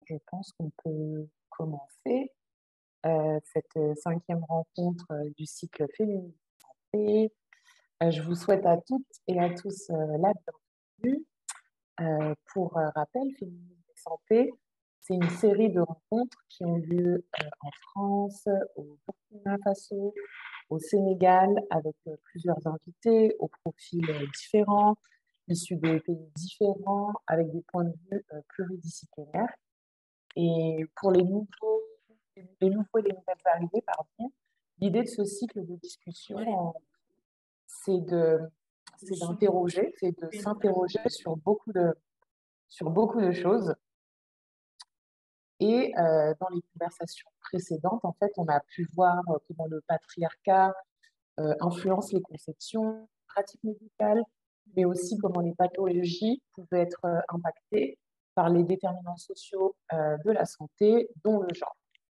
je pense qu'on peut commencer cette cinquième rencontre du cycle féminin. Et je vous souhaite à toutes et à tous la bienvenue. Pour rappel, Féminisme et Santé, c'est une série de rencontres qui ont lieu en France, au Burkina Faso, au Sénégal, avec plusieurs invités aux profils différents, issus de pays différents, avec des points de vue pluridisciplinaires. Et pour les nouveaux et les nouvelles arrivées, pardon, l'idée de ce cycle de discussion, c'est d'interroger, c'est de s'interroger sur beaucoup de choses. Et dans les conversations précédentes, en fait, on a pu voir comment le patriarcat influence les conceptions, pratiques médicales, mais aussi comment les pathologies pouvaient être impactées par les déterminants sociaux de la santé, dont le genre.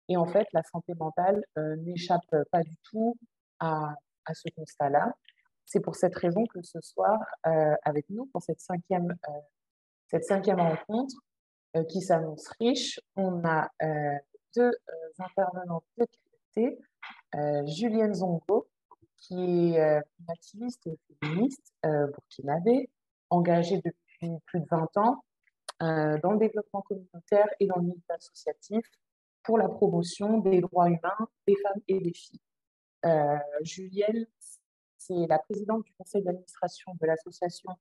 Et en fait, la santé mentale n'échappe pas du tout à ce constat-là. C'est pour cette raison que ce soir, avec nous, pour cette cinquième rencontre, qui s'annonce riche, on a deux intervenantes de qualité. Julienne Zongo, qui est une activiste féministe burkinabé, engagée depuis plus de 20 ans dans le développement communautaire et dans le milieu associatif pour la promotion des droits humains des femmes et des filles. Julienne, c'est la présidente du conseil d'administration de l'association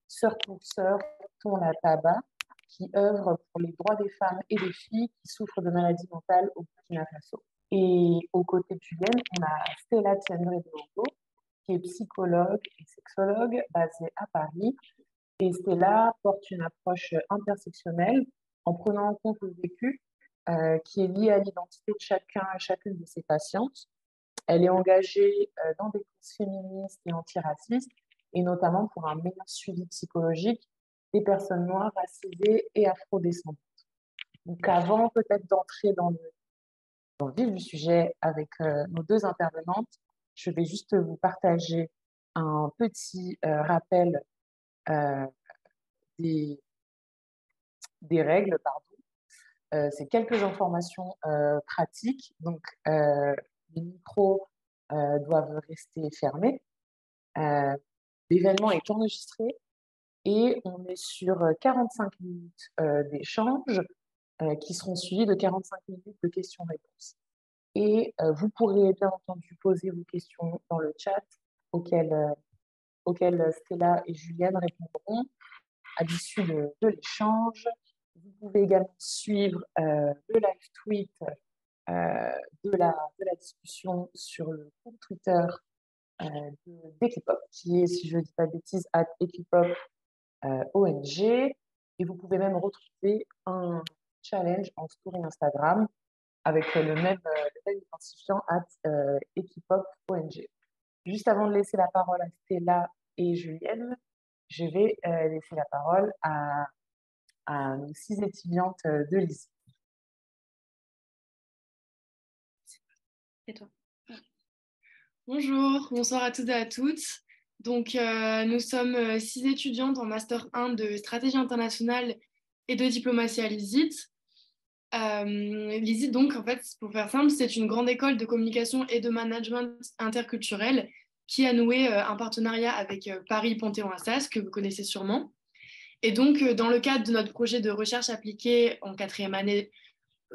Sœurs pour Sœurs, Ton la Tabac, qui œuvre pour les droits des femmes et des filles qui souffrent de maladies mentales au Burkina Faso. Et aux côtés de Julienne, on a Stella Tiendré de Longo, qui est psychologue et sexologue basée à Paris. Et Stella porte une approche intersectionnelle en prenant en compte le vécu qui est lié à l'identité de chacun et chacune de ses patientes. Elle est engagée dans des causes féministes et antiracistes, et notamment pour un meilleur suivi psychologique des personnes noires, racisées et afrodescendantes. Donc avant peut-être d'entrer dans le vif du sujet avec nos deux intervenantes, je vais juste vous partager un petit rappel euh, des, des règles, pardon. C'est quelques informations pratiques. Donc, les micros doivent rester fermés. L'événement est enregistré et on est sur 45 minutes d'échange qui seront suivis de 45 minutes de questions-réponses. Et vous pourrez bien entendu poser vos questions dans le chat auquel Stella et Julienne répondront à l'issue de l'échange. Vous pouvez également suivre le live tweet de la discussion sur le compte Twitter d'Equipop, qui est, si je ne dis pas de bêtises, @Equipop ONG. Et vous pouvez même retrouver un challenge en story Instagram avec le même identifiant @Equipop ONG. Juste avant de laisser la parole à Stella et Julienne, je vais laisser la parole à nos 6 étudiantes de lycée. Et toi? Bonjour, bonsoir à toutes et à toutes. Donc, nous sommes 6 étudiantes en Master 1 de stratégie internationale et de diplomatie à l'ISIT. L'ISIT, donc, en fait, pour faire simple, c'est une grande école de communication et de management interculturel qui a noué un partenariat avec Paris Panthéon-Assas, que vous connaissez sûrement. Et donc, dans le cadre de notre projet de recherche appliquée en 4e année,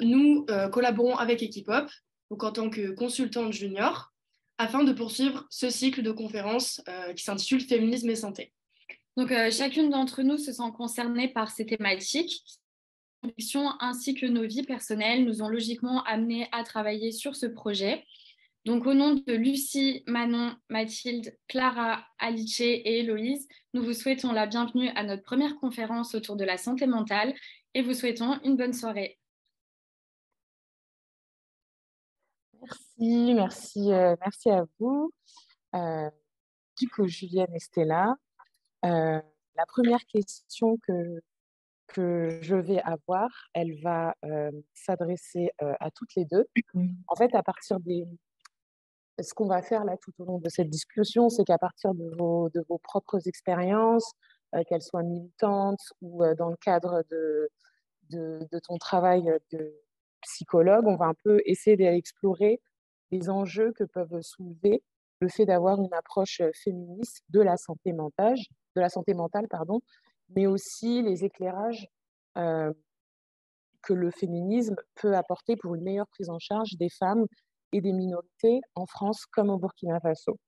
nous collaborons avec Equipop, donc en tant que consultante junior, afin de poursuivre ce cycle de conférences qui s'intitule Féminisme et santé. Donc, chacune d'entre nous se sent concernée par ces thématiques. Nos convictions ainsi que nos vies personnelles nous ont logiquement amenés à travailler sur ce projet. Donc, au nom de Lucie, Manon, Mathilde, Clara, Alice et Héloïse, nous vous souhaitons la bienvenue à notre première conférence autour de la santé mentale et vous souhaitons une bonne soirée. Merci à vous. Du coup, Julienne et Stella, la première question que je vais avoir, elle va s'adresser à toutes les deux. En fait, ce qu'on va faire là tout au long de cette discussion, c'est qu'à partir de vos propres expériences, qu'elles soient militantes ou dans le cadre de ton travail de psychologue, on va un peu essayer d'explorer les enjeux que peuvent soulever le fait d'avoir une approche féministe de la santé mentale, pardon, mais aussi les éclairages euh, que le féminisme peut apporter pour une meilleure prise en charge des femmes et des minorités en France comme au Burkina Faso.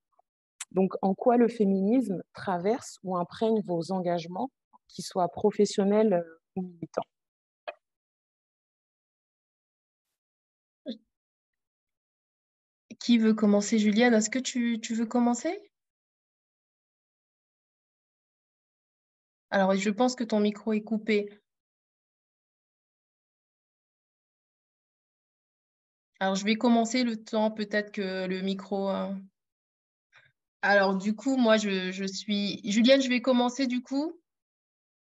Donc, en quoi le féminisme traverse ou imprègne vos engagements, qu'ils soient professionnels ou militants? Qui veut commencer, Juliane? Est-ce que tu veux commencer? Alors, je pense que ton micro est coupé. Alors, je vais commencer le temps, peut-être que le micro... Alors, du coup, moi, je suis... Juliane, je vais commencer, du coup.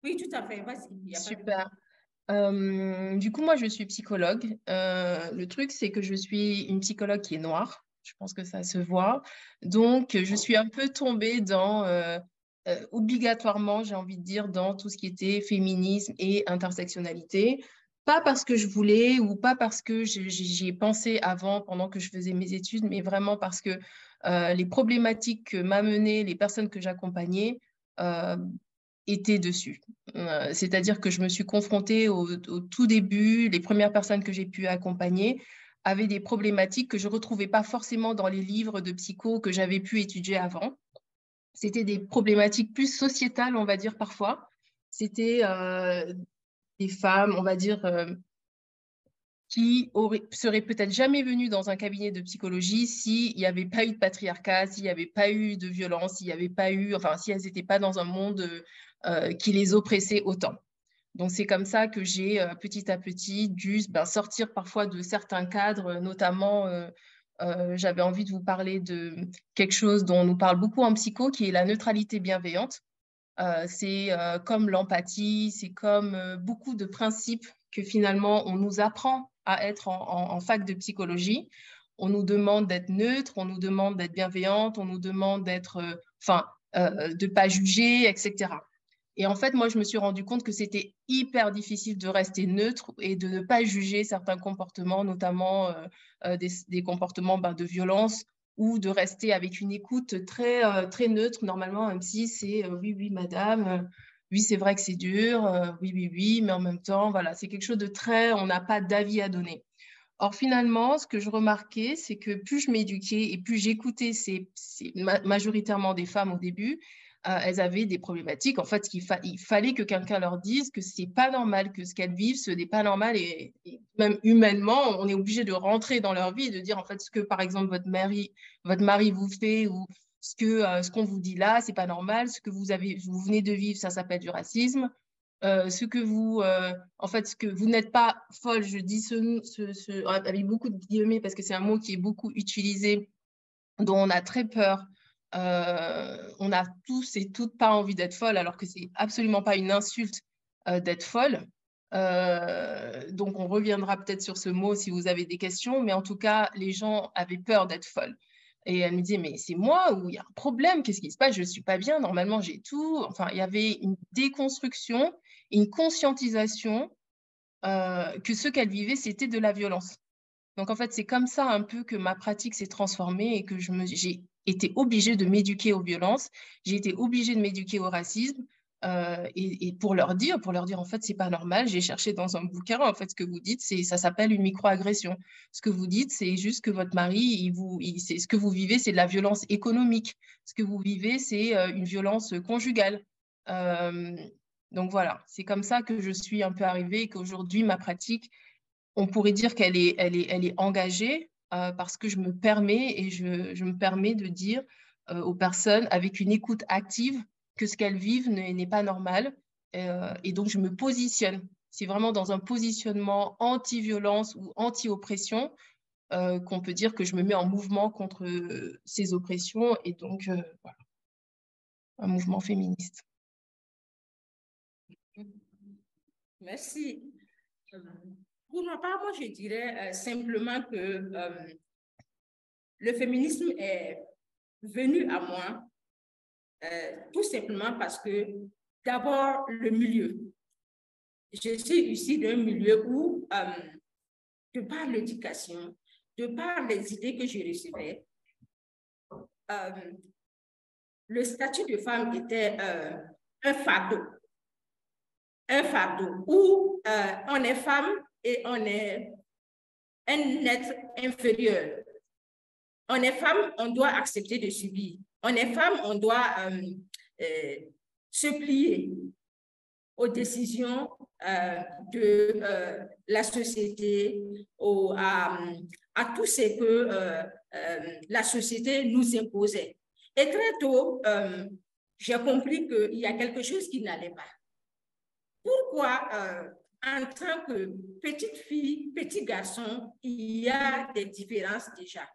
Oui, tout à fait. Vas-y, il y a pas de... Super. Du coup, moi, je suis psychologue. Le truc, c'est que je suis une psychologue qui est noire. Je pense que ça se voit. Donc, je suis un peu tombée dans, obligatoirement, j'ai envie de dire, dans tout ce qui était féminisme et intersectionnalité. Pas parce que je voulais ou pas parce que j'y ai pensé avant, pendant que je faisais mes études, mais vraiment parce que les problématiques que m'amenaient les personnes que j'accompagnais, euh, étaient dessus. C'est-à-dire que je me suis confrontée au tout début, les premières personnes que j'ai pu accompagner avaient des problématiques que je ne retrouvais pas forcément dans les livres de psycho que j'avais pu étudier avant. C'était des problématiques plus sociétales, on va dire parfois. C'était des femmes, on va dire, qui seraient peut-être jamais venues dans un cabinet de psychologie s'il n'y avait pas eu de patriarcat, s'il n'y avait pas eu de violence, s'il n'y avait pas eu, enfin, si elles n'étaient pas dans un monde qui les oppressait autant. Donc, c'est comme ça que j'ai petit à petit dû sortir parfois de certains cadres, notamment, j'avais envie de vous parler de quelque chose dont on nous parle beaucoup en psycho, qui est la neutralité bienveillante. C'est comme l'empathie, c'est comme beaucoup de principes que finalement on nous apprend à être en fac de psychologie. On nous demande d'être neutre, on nous demande d'être bienveillante, on nous demande d'être, de pas juger, etc. Et en fait, moi, je me suis rendu compte que c'était hyper difficile de rester neutre et de ne pas juger certains comportements, notamment des comportements de violence, ou de rester avec une écoute très, très neutre, normalement, même si c'est oui, oui, madame, oui, c'est vrai que c'est dur, oui, oui, oui, mais en même temps, voilà, c'est quelque chose de très, on n'a pas d'avis à donner. Or, finalement, ce que je remarquais, c'est que plus je m'éduquais et plus j'écoutais majoritairement des femmes au début, elles avaient des problématiques. En fait, il fallait que quelqu'un leur dise que c'est pas normal, que ce qu'elles vivent, ce n'est pas normal. Et même humainement, on est obligé de rentrer dans leur vie et de dire, en fait, ce que, par exemple, votre mari vous fait ou ce qu'on vous dit là, c'est pas normal. Ce que vous venez de vivre, ça s'appelle du racisme. En fait, ce que vous n'êtes pas folle, je dis avec beaucoup de guillemets parce que c'est un mot qui est beaucoup utilisé, dont on a très peur. On a tous et toutes pas envie d'être folle, alors que c'est absolument pas une insulte d'être folle. Donc, on reviendra peut-être sur ce mot si vous avez des questions, mais en tout cas, les gens avaient peur d'être folle. Et elle me disait, mais c'est moi ou il y a un problème, qu'est-ce qui se passe? Je ne suis pas bien, normalement j'ai tout. Enfin, il y avait une déconstruction, une conscientisation que ce qu'elle vivait, c'était de la violence. Donc, en fait, c'est comme ça un peu que ma pratique s'est transformée et que j'ai été obligée de m'éduquer aux violences, j'ai été obligée de m'éduquer au racisme et pour leur dire, en fait, c'est pas normal. J'ai cherché dans un bouquin, en fait, ce que vous dites, ça s'appelle une microagression. Ce que vous dites, c'est juste que votre mari, ce que vous vivez, c'est de la violence économique. Ce que vous vivez, c'est une violence conjugale. Euh, donc voilà, c'est comme ça que je suis un peu arrivée et qu'aujourd'hui, ma pratique, on pourrait dire qu'elle est engagée parce que je me permets je me permets de dire aux personnes avec une écoute active que ce qu'elles vivent n'est pas normal. Et donc, je me positionne. C'est vraiment dans un positionnement anti-violence ou anti-oppression qu'on peut dire que je me mets en mouvement contre ces oppressions et donc, voilà, un mouvement féministe. Merci. Pour ma part, moi, je dirais simplement que le féminisme est venu à moi tout simplement parce que, d'abord, le milieu. je suis ici d'un milieu où, de par l'éducation, de par les idées que je recevais, le statut de femme était un fardeau. Un fardeau où on est femme et on est un être inférieur. On est femme, on doit accepter de subir. On est femme, on doit se plier aux décisions de la société, à tout ce que la société nous imposait. Et très tôt, j'ai compris qu'il y a quelque chose qui n'allait pas. Pourquoi, en tant que petite fille, petit garçon, il y a des différences déjà.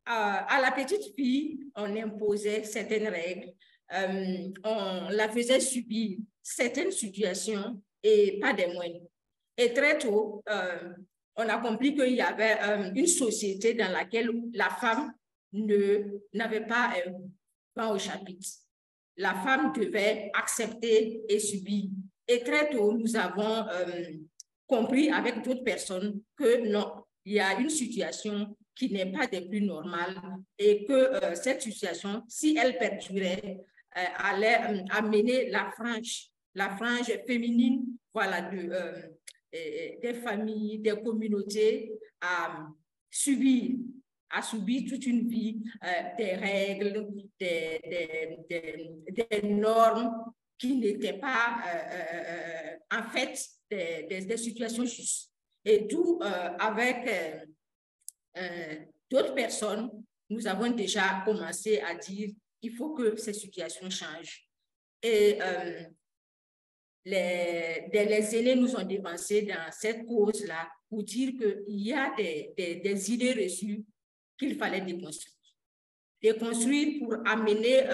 À la petite fille, on imposait certaines règles, on la faisait subir certaines situations et pas des moindres. Et très tôt, on a compris qu'il y avait une société dans laquelle la femme n'avait pas vent au chapitre. La femme devait accepter et subir. Et très tôt, nous avons compris avec d'autres personnes que non, il y a une situation qui n'est pas des plus normales et que cette situation, si elle perdurait, allait amener la frange féminine, voilà, des familles, des communautés à subir toute une vie des règles, des normes qui n'étaient pas en fait des situations justes. Et d'où avec d'autres personnes, nous avons déjà commencé à dire qu'il faut que ces situations changent. Et les aînés nous ont dévancés dans cette cause-là pour dire qu'il y a des idées reçues qu'il fallait déconstruire. Déconstruire pour amener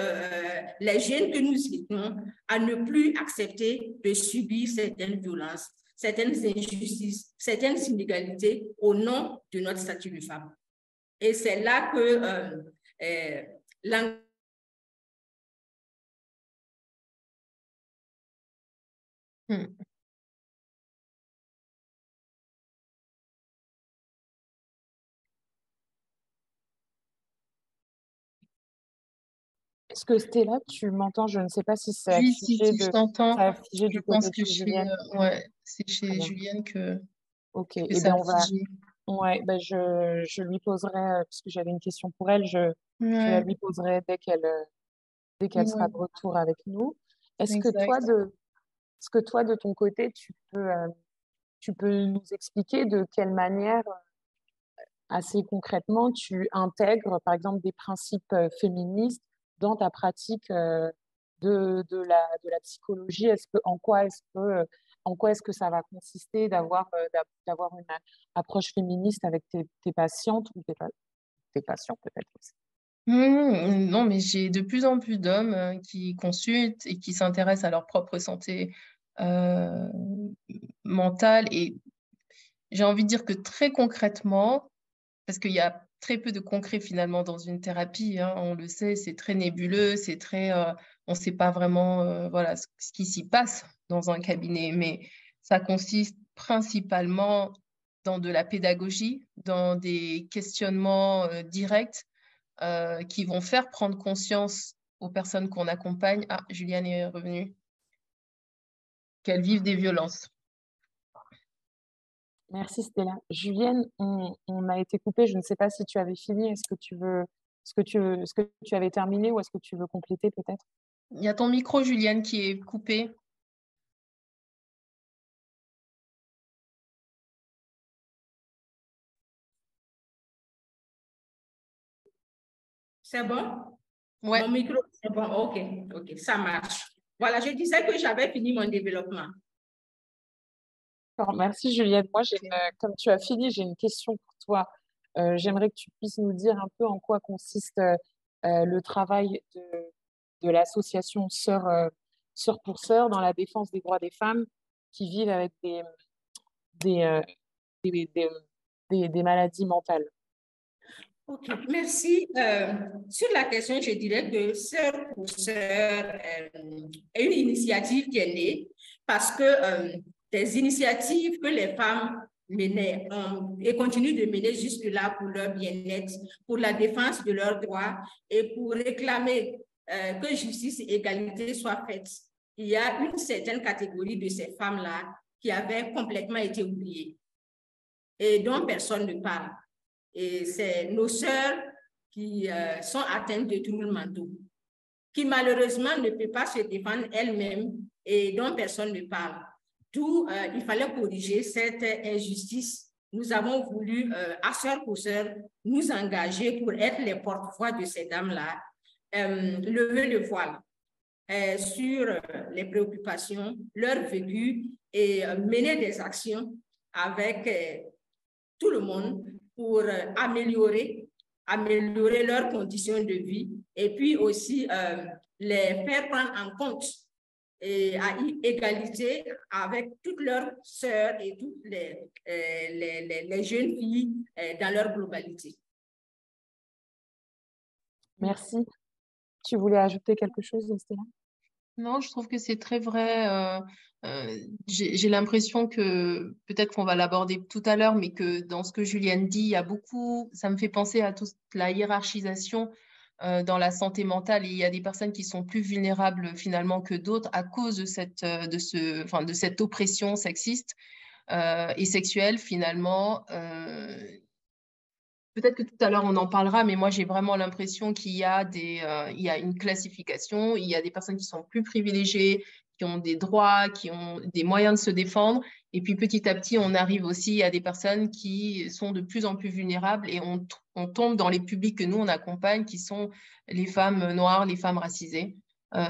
les jeunes que nous étions à ne plus accepter de subir certaines violences, certaines injustices, certaines inégalités au nom de notre statut de femme. Et c'est là que Est-ce que Stella, tu m'entends? Je ne sais pas si c'est Oui, affiché, je t'entends. affiché Je du pense côté que de Julienne. ouais, c'est chez Julienne que Ben ça on va. figé. Ouais, ben je lui poserai, parce que j'avais une question pour elle, je la Ouais, lui poserai dès qu'elle sera ouais, de retour avec nous. Est-ce que exact. toi, de ton côté, tu peux nous expliquer de quelle manière, assez concrètement, tu intègres, par exemple, des principes féministes dans ta pratique de la psychologie? En quoi est-ce que ça va consister d'avoir une approche féministe avec tes patientes ou tes patients peut-être aussi? Non, mais j'ai de plus en plus d'hommes qui consultent et qui s'intéressent à leur propre santé euh, mentale. Et j'ai envie de dire que très concrètement, parce qu'il y a très peu de concret finalement dans une thérapie, hein, on le sait, c'est très nébuleux, c'est très, on ne sait pas vraiment voilà, ce qui s'y passe dans un cabinet, mais ça consiste principalement dans de la pédagogie, dans des questionnements directs qui vont faire prendre conscience aux personnes qu'on accompagne. Ah, Juliane est revenue. Qu'elles vivent des violences. Merci Stella. Julienne, on a été coupé. Je ne sais pas si tu avais fini. Est-ce que tu avais terminé ou est-ce que tu veux compléter peut-être? Il y a ton micro, Juliane, qui est coupé. c'est bon? Ouais. Mon micro, c'est bon? Ok, ça marche. Voilà, je disais que j'avais fini mon développement. Merci Juliette. Moi, comme tu as fini, j'ai une question pour toi. J'aimerais que tu puisses nous dire un peu en quoi consiste le travail de l'association Sœurs pour Sœurs dans la défense des droits des femmes qui vivent avec des, euh, des, des- des maladies mentales. Ok, merci. Sur la question, je dirais que Sœurs pour Sœurs est une initiative qui est née parce que des initiatives que les femmes menaient et continuent de mener jusque-là pour leur bien-être, pour la défense de leurs droits et pour réclamer que justice et égalité soient faites. Il y a une certaine catégorie de ces femmes-là qui avaient complètement été oubliées et dont personne ne parle. Et c'est nos sœurs qui sont atteintes de troubles mentaux, qui malheureusement ne peuvent pas se défendre elles-mêmes et dont personne ne parle. D'où il fallait corriger cette injustice. Nous avons voulu, à Sœurs pour Sœurs, nous engager pour être les porte-voix de ces dames-là, lever le voile sur les préoccupations, leur vécu et mener des actions avec tout le monde pour améliorer leurs conditions de vie et puis aussi les faire prendre en compte et à égalité avec toutes leurs sœurs et toutes les jeunes filles dans leur globalité. Merci. Tu voulais ajouter quelque chose, Estella? Non, je trouve que c'est très vrai. J'ai l'impression que, peut-être qu'on va l'aborder tout à l'heure, mais que dans ce que Julienne dit, il y a beaucoup, ça me fait penser à toute la hiérarchisation dans la santé mentale. Et il y a des personnes qui sont plus vulnérables finalement que d'autres à cause de cette oppression sexiste et sexuelle finalement. Peut-être que tout à l'heure, on en parlera, mais moi, j'ai vraiment l'impression qu'il y a il y a une classification. Il y a des personnes qui sont plus privilégiées, qui ont des droits, qui ont des moyens de se défendre. Et puis, petit à petit, on arrive aussi à des personnes qui sont de plus en plus vulnérables et on tombe dans les publics que nous, on accompagne, qui sont les femmes noires, les femmes racisées.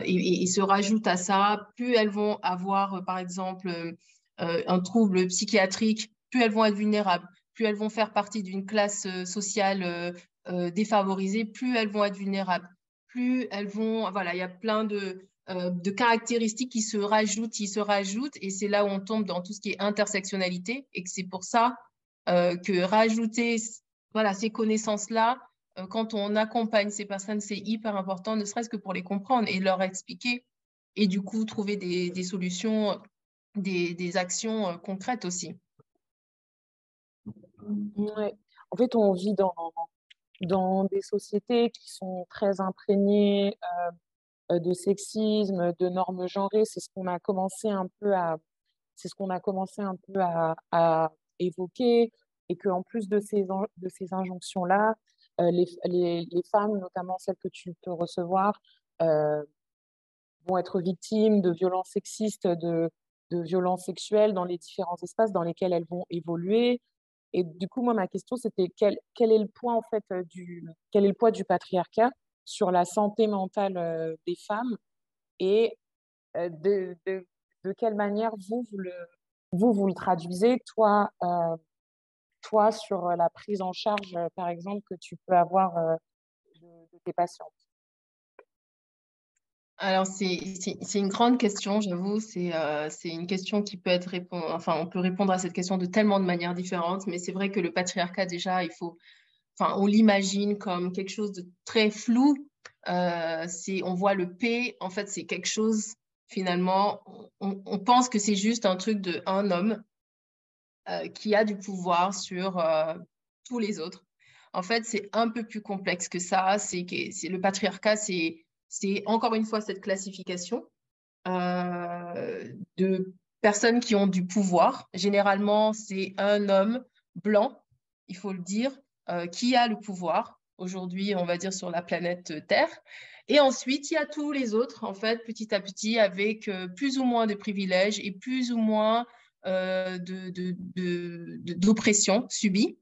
Et se rajoute à ça, plus elles vont avoir, par exemple, un trouble psychiatrique, plus elles vont être vulnérables. Plus elles vont faire partie d'une classe sociale défavorisée, plus elles vont être vulnérables. Plus elles vont... Voilà, il y a plein de caractéristiques qui se rajoutent, et c'est là où on tombe dans tout ce qui est intersectionnalité, et que c'est pour ça que rajouter ces connaissances-là, quand on accompagne ces personnes, c'est hyper important, ne serait-ce que pour les comprendre et leur expliquer, et du coup, trouver des solutions, des actions concrètes aussi. Ouais. En fait, on vit dans des sociétés qui sont très imprégnées de sexisme, de normes genrées. C'est ce qu'on a commencé un peu à évoquer, et qu'en plus de ces injonctions-là, les femmes, notamment celles que tu peux recevoir, vont être victimes de violences sexistes, de violences sexuelles dans les différents espaces dans lesquels elles vont évoluer. Et du coup, moi, ma question, c'était quel est le poids, en fait, quel est le poids du patriarcat sur la santé mentale des femmes, et de quelle manière vous le traduisez, toi sur la prise en charge, par exemple, que tu peux avoir de tes patientes. Alors, c'est une grande question, j'avoue. C'est une question qui peut être on peut répondre à cette question de tellement de manières différentes, mais c'est vrai que le patriarcat, déjà, on l'imagine comme quelque chose de très flou. On voit le P, en fait, c'est quelque chose, finalement, on pense que c'est juste un truc d'un homme qui a du pouvoir sur tous les autres. En fait, c'est un peu plus complexe que ça. Le patriarcat, c'est encore une fois cette classification de personnes qui ont du pouvoir. Généralement, c'est un homme blanc, il faut le dire, qui a le pouvoir aujourd'hui, on va dire, sur la planète Terre. Et ensuite, il y a tous les autres, en fait, petit à petit, avec plus ou moins de privilèges et plus ou moins d'oppression subie.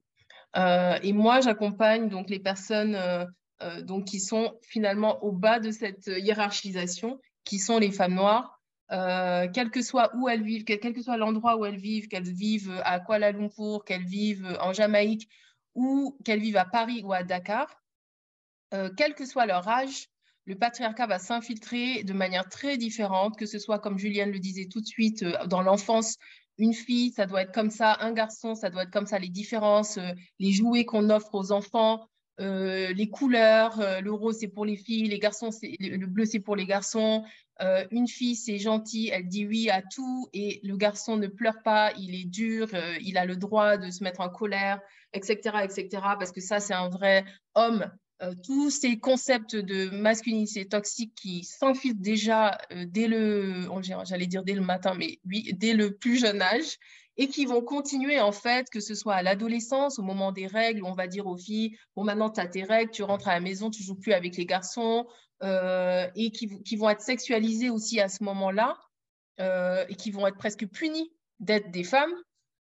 Et moi, j'accompagne donc les personnes donc, qui sont finalement au bas de cette hiérarchisation, qui sont les femmes noires, quel que soit où elles vivent, quel que soit l'endroit où elles vivent, qu'elles vivent à Kuala Lumpur, qu'elles vivent en Jamaïque, ou qu'elles vivent à Paris ou à Dakar, quel que soit leur âge, le patriarcat va s'infiltrer de manière très différente, que ce soit, comme Julienne le disait tout de suite, dans l'enfance. Une fille, ça doit être comme ça. Un garçon, ça doit être comme ça. Les différences, les jouets qu'on offre aux enfants, les couleurs, le rose c'est pour les filles, les garçons, le bleu c'est pour les garçons. Une fille c'est gentil, elle dit oui à tout et le garçon ne pleure pas, il est dur, il a le droit de se mettre en colère, etc., etc. Parce que ça c'est un vrai homme. Tous ces concepts de masculinité toxique qui s'infiltrent déjà j'allais dire dès le matin, mais oui, dès le plus jeune âge et qui vont continuer en fait, que ce soit à l'adolescence, au moment des règles, où on va dire aux filles, bon maintenant tu as tes règles, tu rentres à la maison, tu joues plus avec les garçons, et qui vont être sexualisées aussi à ce moment-là, et qui vont être presque punies d'être des femmes,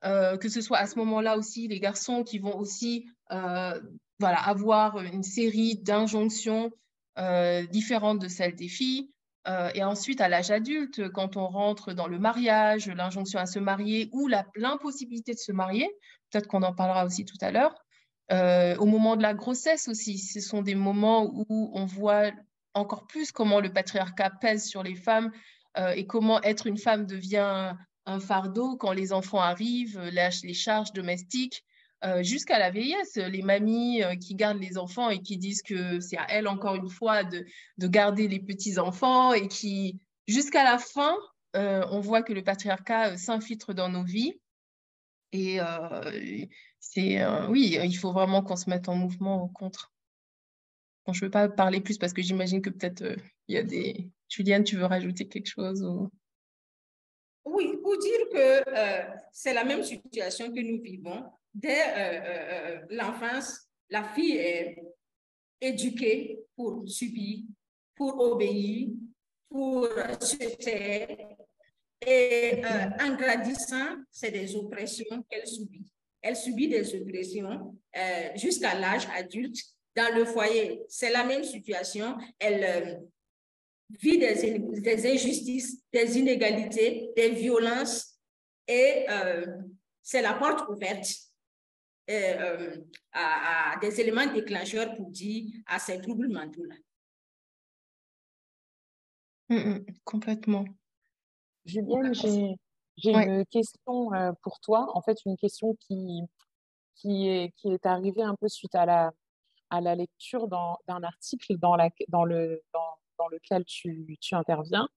que ce soit à ce moment-là aussi les garçons qui vont aussi voilà, avoir une série d'injonctions différentes de celles des filles. Et ensuite, à l'âge adulte, quand on rentre dans le mariage, l'injonction à se marier ou l'impossibilité de se marier, peut-être qu'on en parlera aussi tout à l'heure, au moment de la grossesse aussi, ce sont des moments où on voit encore plus comment le patriarcat pèse sur les femmes et comment être une femme devient un fardeau quand les enfants arrivent, les charges domestiques. Jusqu'à la vieillesse, les mamies qui gardent les enfants et qui disent que c'est à elles, encore une fois, de garder les petits-enfants et qui, jusqu'à la fin, on voit que le patriarcat s'infiltre dans nos vies. Et oui, il faut vraiment qu'on se mette en mouvement contre. Bon, je ne veux pas parler plus parce que j'imagine que peut-être il y a des... Juliane, tu veux rajouter quelque chose ou... Oui, pour dire que c'est la même situation que nous vivons. Dès l'enfance, la fille est éduquée pour subir, pour obéir, pour se taire. Et en grandissant, c'est des oppressions qu'elle subit. Elle subit des oppressions jusqu'à l'âge adulte. Dans le foyer, c'est la même situation. Elle vit des injustices, des inégalités, des violences. Et c'est la porte ouverte à des éléments déclencheurs pour dire à ces troubles mentaux-là. Complètement. Julienne, j'ai une question pour toi. En fait, une question qui est arrivée un peu suite à la lecture d'un article dans lequel tu interviens.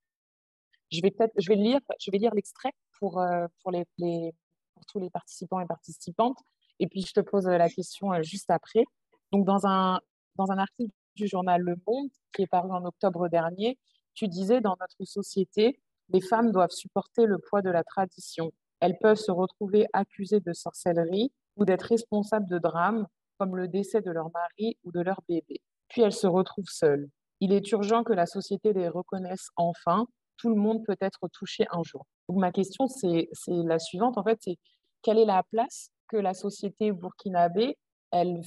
Je vais lire l'extrait pour tous les participants et participantes. Et puis, je te pose la question juste après. Donc, dans un article du journal Le Monde qui est paru en octobre dernier, tu disais, dans notre société, les femmes doivent supporter le poids de la tradition. Elles peuvent se retrouver accusées de sorcellerie ou d'être responsables de drames comme le décès de leur mari ou de leur bébé. Puis elles se retrouvent seules. Il est urgent que la société les reconnaisse enfin. Tout le monde peut être touché un jour. Donc ma question, c'est la suivante. En fait, c'est quelle est la place que la société burkinabé, elle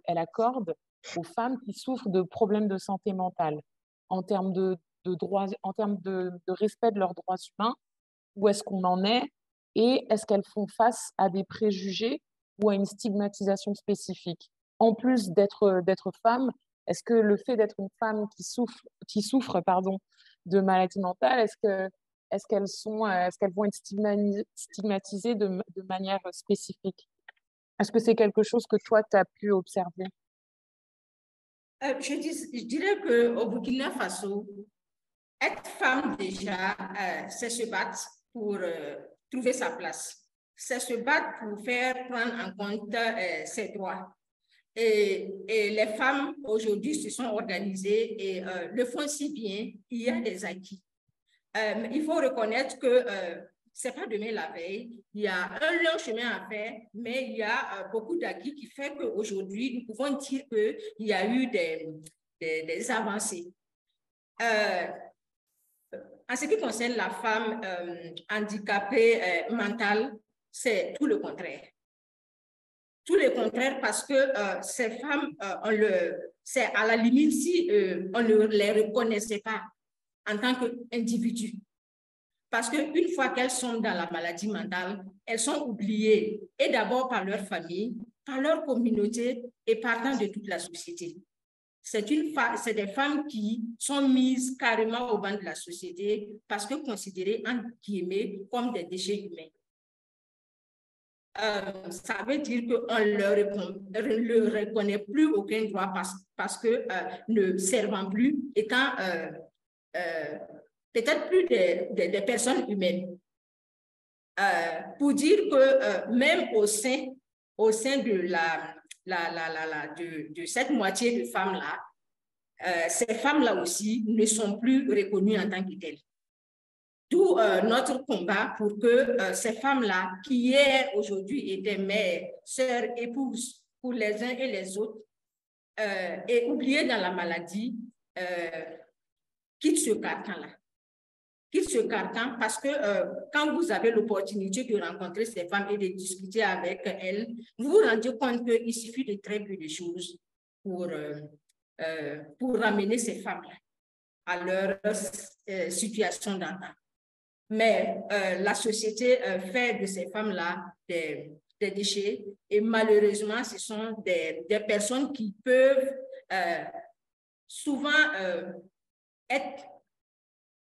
accorde aux femmes qui souffrent de problèmes de santé mentale en termes de droits, en termes de respect de leurs droits humains. Où est-ce qu'on en est et est-ce qu'elles font face à des préjugés ou à une stigmatisation spécifique? En plus d'être femme, est-ce que le fait d'être une femme qui souffre de maladie mentale, est-ce qu'elles vont être stigmatisées de manière spécifique? Est-ce que c'est quelque chose que toi, tu as pu observer? Je dirais qu'au Burkina Faso, être femme déjà, c'est se battre pour trouver sa place. C'est se battre pour faire prendre en compte ses droits. Et les femmes aujourd'hui se sont organisées et le font si bien, il y a des acquis. Il faut reconnaître que ce n'est pas demain la veille, il y a un long chemin à faire, mais il y a beaucoup d'acquis qui fait qu'aujourd'hui, nous pouvons dire qu'il y a eu des avancées. En ce qui concerne la femme handicapée mentale, c'est tout le contraire. Tout le contraire parce que ces femmes, c'est à la limite si on ne les reconnaissait pas en tant qu'individus. Parce qu'une fois qu'elles sont dans la maladie mentale, elles sont oubliées, et d'abord par leur famille, par leur communauté et partant de toute la société. C'est des femmes qui sont mises carrément au banc de la société parce que considérées, entre guillemets, comme des déchets humains. ça veut dire qu'on ne leur reconnaît plus aucun droit parce que ne servant plus, étant peut-être plus des personnes humaines. Pour dire que même au sein de cette moitié de femmes-là, ces femmes-là aussi ne sont plus reconnues en tant que telles. D'où notre combat pour que ces femmes-là, qui hier, aujourd'hui, étaient mères, sœurs, épouses pour les uns et les autres, et oubliées dans la maladie, quittent ce carcan-là. Quittent ce carcan parce que quand vous avez l'opportunité de rencontrer ces femmes et de discuter avec elles, vous vous rendez compte qu'il suffit de très peu de choses pour ramener ces femmes-là à leur situation d'antan. Mais la société fait de ces femmes-là des déchets et malheureusement, ce sont des personnes qui peuvent souvent être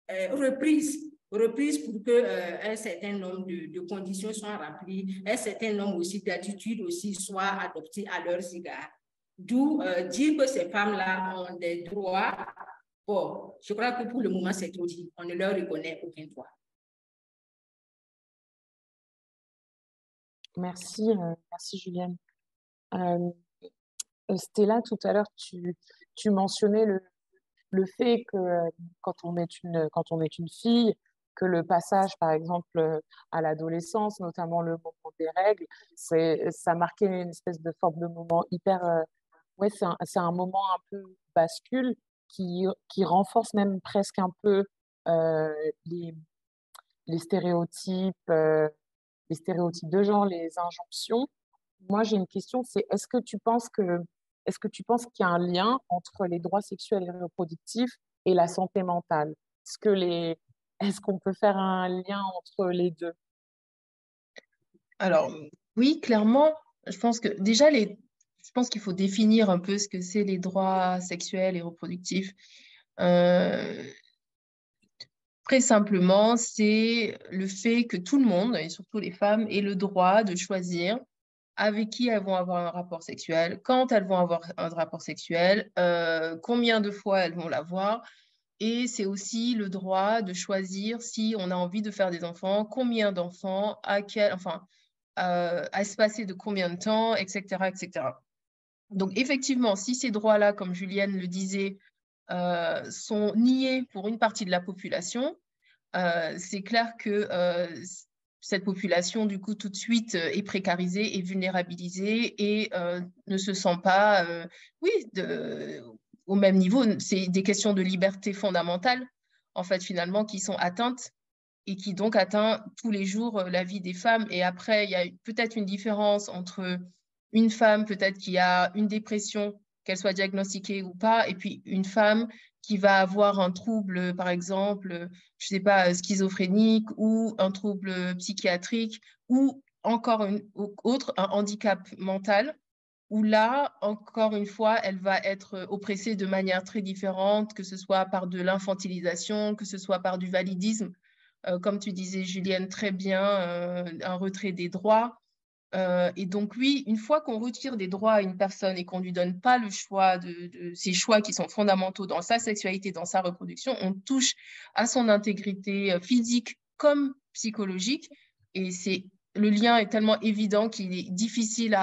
reprises pour qu'un certain nombre de conditions soient remplies, un certain nombre aussi d'attitudes aussi soient adoptées à leurs égards. D'où dire que ces femmes-là ont des droits. Bon, je crois que pour le moment, c'est trop dit. On ne leur reconnaît aucun droit. Merci, merci Julienne. Stella, tout à l'heure, tu mentionnais le fait que quand on est une fille, que le passage, par exemple, à l'adolescence, notamment le moment des règles, ça marquait une espèce de forme de moment hyper... ouais, c'est un moment un peu bascule qui renforce même presque un peu les stéréotypes, les stéréotypes de genre, les injonctions. Moi, j'ai une question, c'est est-ce que tu penses qu'il y a un lien entre les droits sexuels et reproductifs et la santé mentale? Est-ce qu'on peut faire un lien entre les deux? Alors, oui, clairement, je pense que déjà, je pense qu'il faut définir un peu ce que c'est les droits sexuels et reproductifs. Très simplement, c'est le fait que tout le monde, et surtout les femmes, aient le droit de choisir avec qui elles vont avoir un rapport sexuel, quand elles vont avoir un rapport sexuel, combien de fois elles vont l'avoir. Et c'est aussi le droit de choisir si on a envie de faire des enfants, combien d'enfants, à espacer de combien de temps, etc., etc. Donc, effectivement, si ces droits-là, comme Julienne le disait, sont niés pour une partie de la population, c'est clair que cette population, du coup, tout de suite est précarisée et vulnérabilisée et ne se sent pas, au même niveau. C'est des questions de liberté fondamentale, en fait, finalement, qui sont atteintes et qui donc atteint tous les jours la vie des femmes. Et après, il y a peut-être une différence entre une femme peut-être qui a une dépression, qu'elle soit diagnostiquée ou pas, et puis une femme qui va avoir un trouble, par exemple, je sais pas, schizophrénique ou un trouble psychiatrique ou encore autre, un handicap mental, où là, encore une fois, elle va être oppressée de manière très différente, que ce soit par de l'infantilisation, que ce soit par du validisme. Comme tu disais, Julienne, très bien, un retrait des droits. Et donc, oui, une fois qu'on retire des droits à une personne et qu'on ne lui donne pas le choix de ces choix qui sont fondamentaux dans sa sexualité, dans sa reproduction, on touche à son intégrité physique comme psychologique. Et le lien est tellement évident qu'il est difficile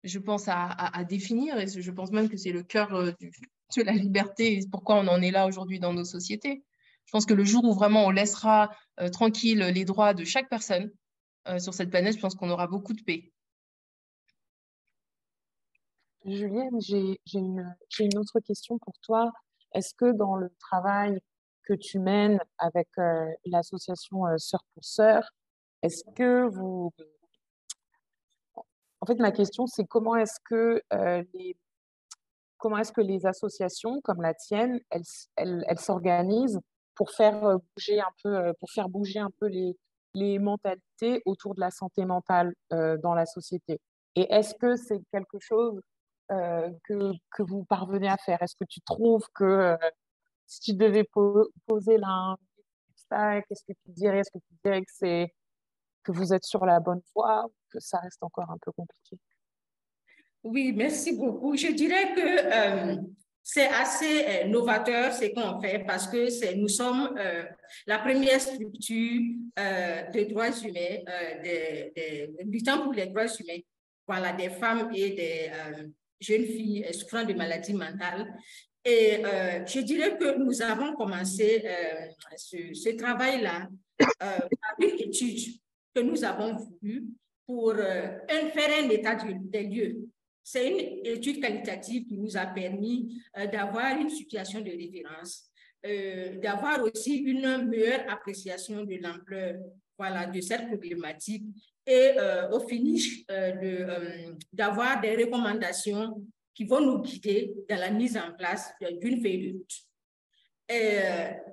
je pense, à définir. Et je pense même que c'est le cœur de la liberté et pourquoi on en est là aujourd'hui dans nos sociétés. Je pense que le jour où vraiment on laissera tranquille les droits de chaque personne sur cette planète, je pense qu'on aura beaucoup de paix. Julienne, j'ai une autre question pour toi. Est-ce que dans le travail que tu mènes avec l'association Sœurs pour Sœurs, est-ce que vous... En fait, ma question, c'est comment est-ce que les associations comme la tienne, elles s'organisent pour faire bouger un peu les mentalités autour de la santé mentale dans la société? Et est-ce que c'est quelque chose que vous parvenez à faire? Est-ce que tu trouves que si tu devais poser là un obstacle, qu'est-ce que tu dirais? Est-ce que tu dirais que que vous êtes sur la bonne voie ou que ça reste encore un peu compliqué? Oui, merci beaucoup. Je dirais que c'est assez novateur ce qu'on fait parce que nous sommes la première structure de droits humains, du temps pour les droits humains, voilà, des femmes et des jeunes filles souffrant de maladies mentales. Et je dirais que nous avons commencé ce travail-là par une étude que nous avons voulu pour faire un état des lieux. C'est une étude qualitative qui nous a permis d'avoir une situation de référence, d'avoir aussi une meilleure appréciation de l'ampleur, voilà, de cette problématique et au finish d'avoir des recommandations qui vont nous guider dans la mise en place d'une feuille de route.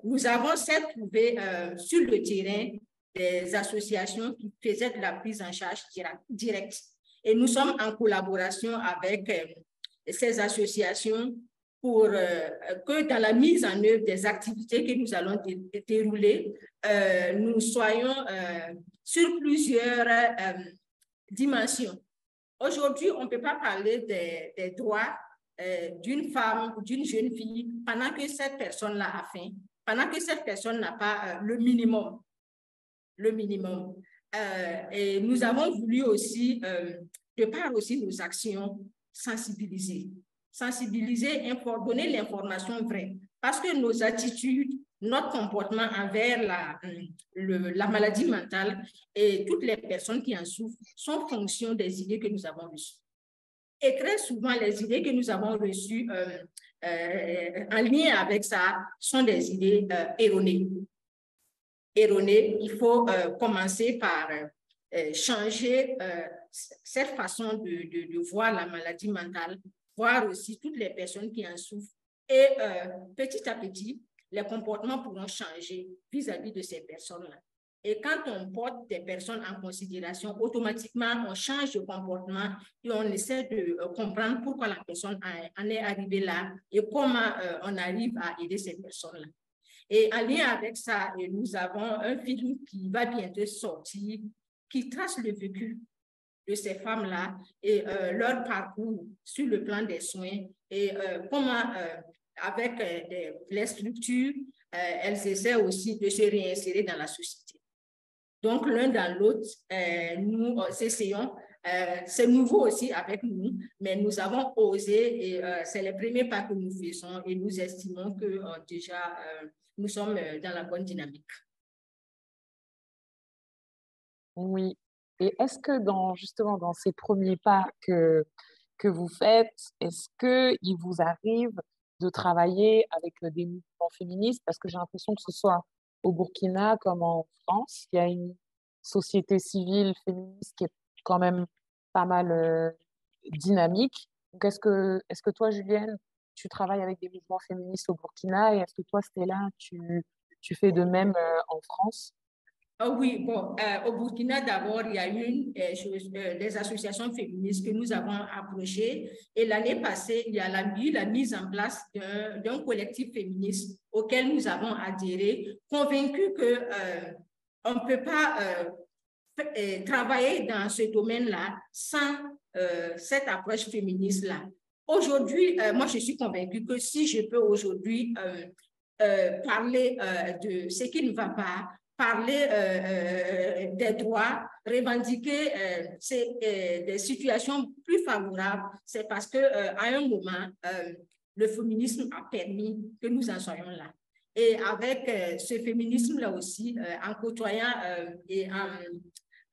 Nous avons certes trouvé sur le terrain des associations qui faisaient de la prise en charge directe. Et nous sommes en collaboration avec ces associations pour que dans la mise en œuvre des activités que nous allons dérouler, nous soyons sur plusieurs dimensions. Aujourd'hui, on ne peut pas parler des droits d'une femme ou d'une jeune fille pendant que cette personne-là a faim, pendant que cette personne n'a pas le minimum. Le minimum. Et nous avons voulu aussi, de par aussi nos actions, sensibiliser, donner l'information vraie. Parce que nos attitudes, notre comportement envers la maladie mentale et toutes les personnes qui en souffrent sont fonction des idées que nous avons reçues. Et très souvent, les idées que nous avons reçues en lien avec ça sont des idées erronées. Il faut commencer par changer cette façon de voir la maladie mentale, voir aussi toutes les personnes qui en souffrent. Et petit à petit, les comportements pourront changer vis-à-vis de ces personnes-là. Et quand on porte des personnes en considération, automatiquement, on change de comportement et on essaie de comprendre pourquoi la personne en est arrivée là et comment on arrive à aider ces personnes-là. Et en lien avec ça, nous avons un film qui va bientôt sortir, qui trace le vécu de ces femmes-là et leur parcours sur le plan des soins et comment, avec les structures, elles essaient aussi de se réinsérer dans la société. Donc, l'un dans l'autre, nous essayons. C'est nouveau aussi avec nous, mais nous avons osé et c'est les premiers pas que nous faisons et nous estimons que déjà, nous sommes dans la bonne dynamique. Oui. Et est-ce que justement dans ces premiers pas que vous faites, est-ce qu'il vous arrive de travailler avec des mouvements féministes? Parce que j'ai l'impression que ce soit au Burkina comme en France, il y a une société civile féministe qui est quand même pas mal dynamique. Donc est-ce que toi, Julienne, tu travailles avec des mouvements féministes au Burkina et est-ce que toi, Stella, tu fais de même en France? Oh oui, bon, au Burkina, d'abord, il y a eu des associations féministes que nous avons approchées. Et l'année passée, il y a eu la mise en place d'un collectif féministe auquel nous avons adhéré, convaincus qu'on ne peut pas travailler dans ce domaine-là sans cette approche féministe-là. Aujourd'hui, moi, je suis convaincue que si je peux aujourd'hui parler de ce qui ne va pas, parler des droits, revendiquer des situations plus favorables, c'est parce qu'à un moment, le féminisme a permis que nous en soyons là. Et avec ce féminisme-là aussi, en côtoyant et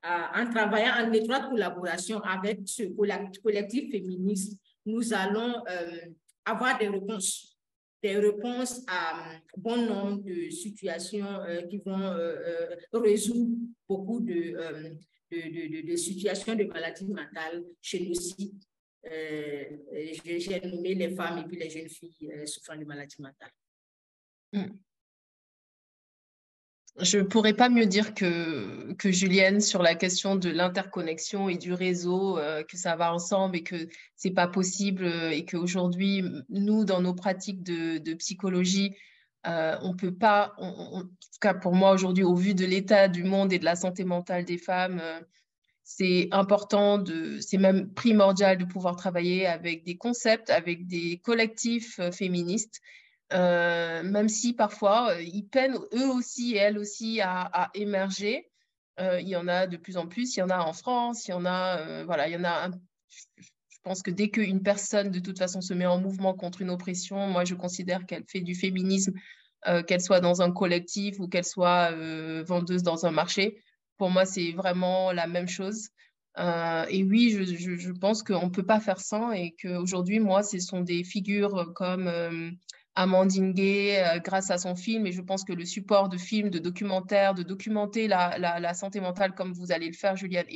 en travaillant en étroite collaboration avec ce collectif féministe, nous allons avoir des réponses à bon nombre de situations qui vont résoudre beaucoup de situations de maladies mentales chez nous aussi. J'ai nommé les femmes et puis les jeunes filles souffrant de maladies mentales. Je ne pourrais pas mieux dire que Julienne sur la question de l'interconnexion et du réseau, que ça va ensemble et que ce n'est pas possible et qu'aujourd'hui, nous, dans nos pratiques de psychologie, On peut pas, en tout cas pour moi aujourd'hui, au vu de l'état du monde et de la santé mentale des femmes, c'est important, c'est même primordial de pouvoir travailler avec des concepts, avec des collectifs féministes, même si parfois ils peinent eux aussi et elles aussi à émerger. Il y en a de plus en plus, il y en a en France, il y en a, voilà, il y en a je pense que dès qu'une personne de toute façon se met en mouvement contre une oppression, moi je considère qu'elle fait du féminisme, qu'elle soit dans un collectif ou qu'elle soit vendeuse dans un marché. Pour moi, c'est vraiment la même chose. Et oui, je pense qu'on ne peut pas faire sans et qu'aujourd'hui, moi, ce sont des figures comme Amandine Gay, grâce à son film, et je pense que le support de films, de documentaires, de documenter la santé mentale comme vous allez le faire, Juliette,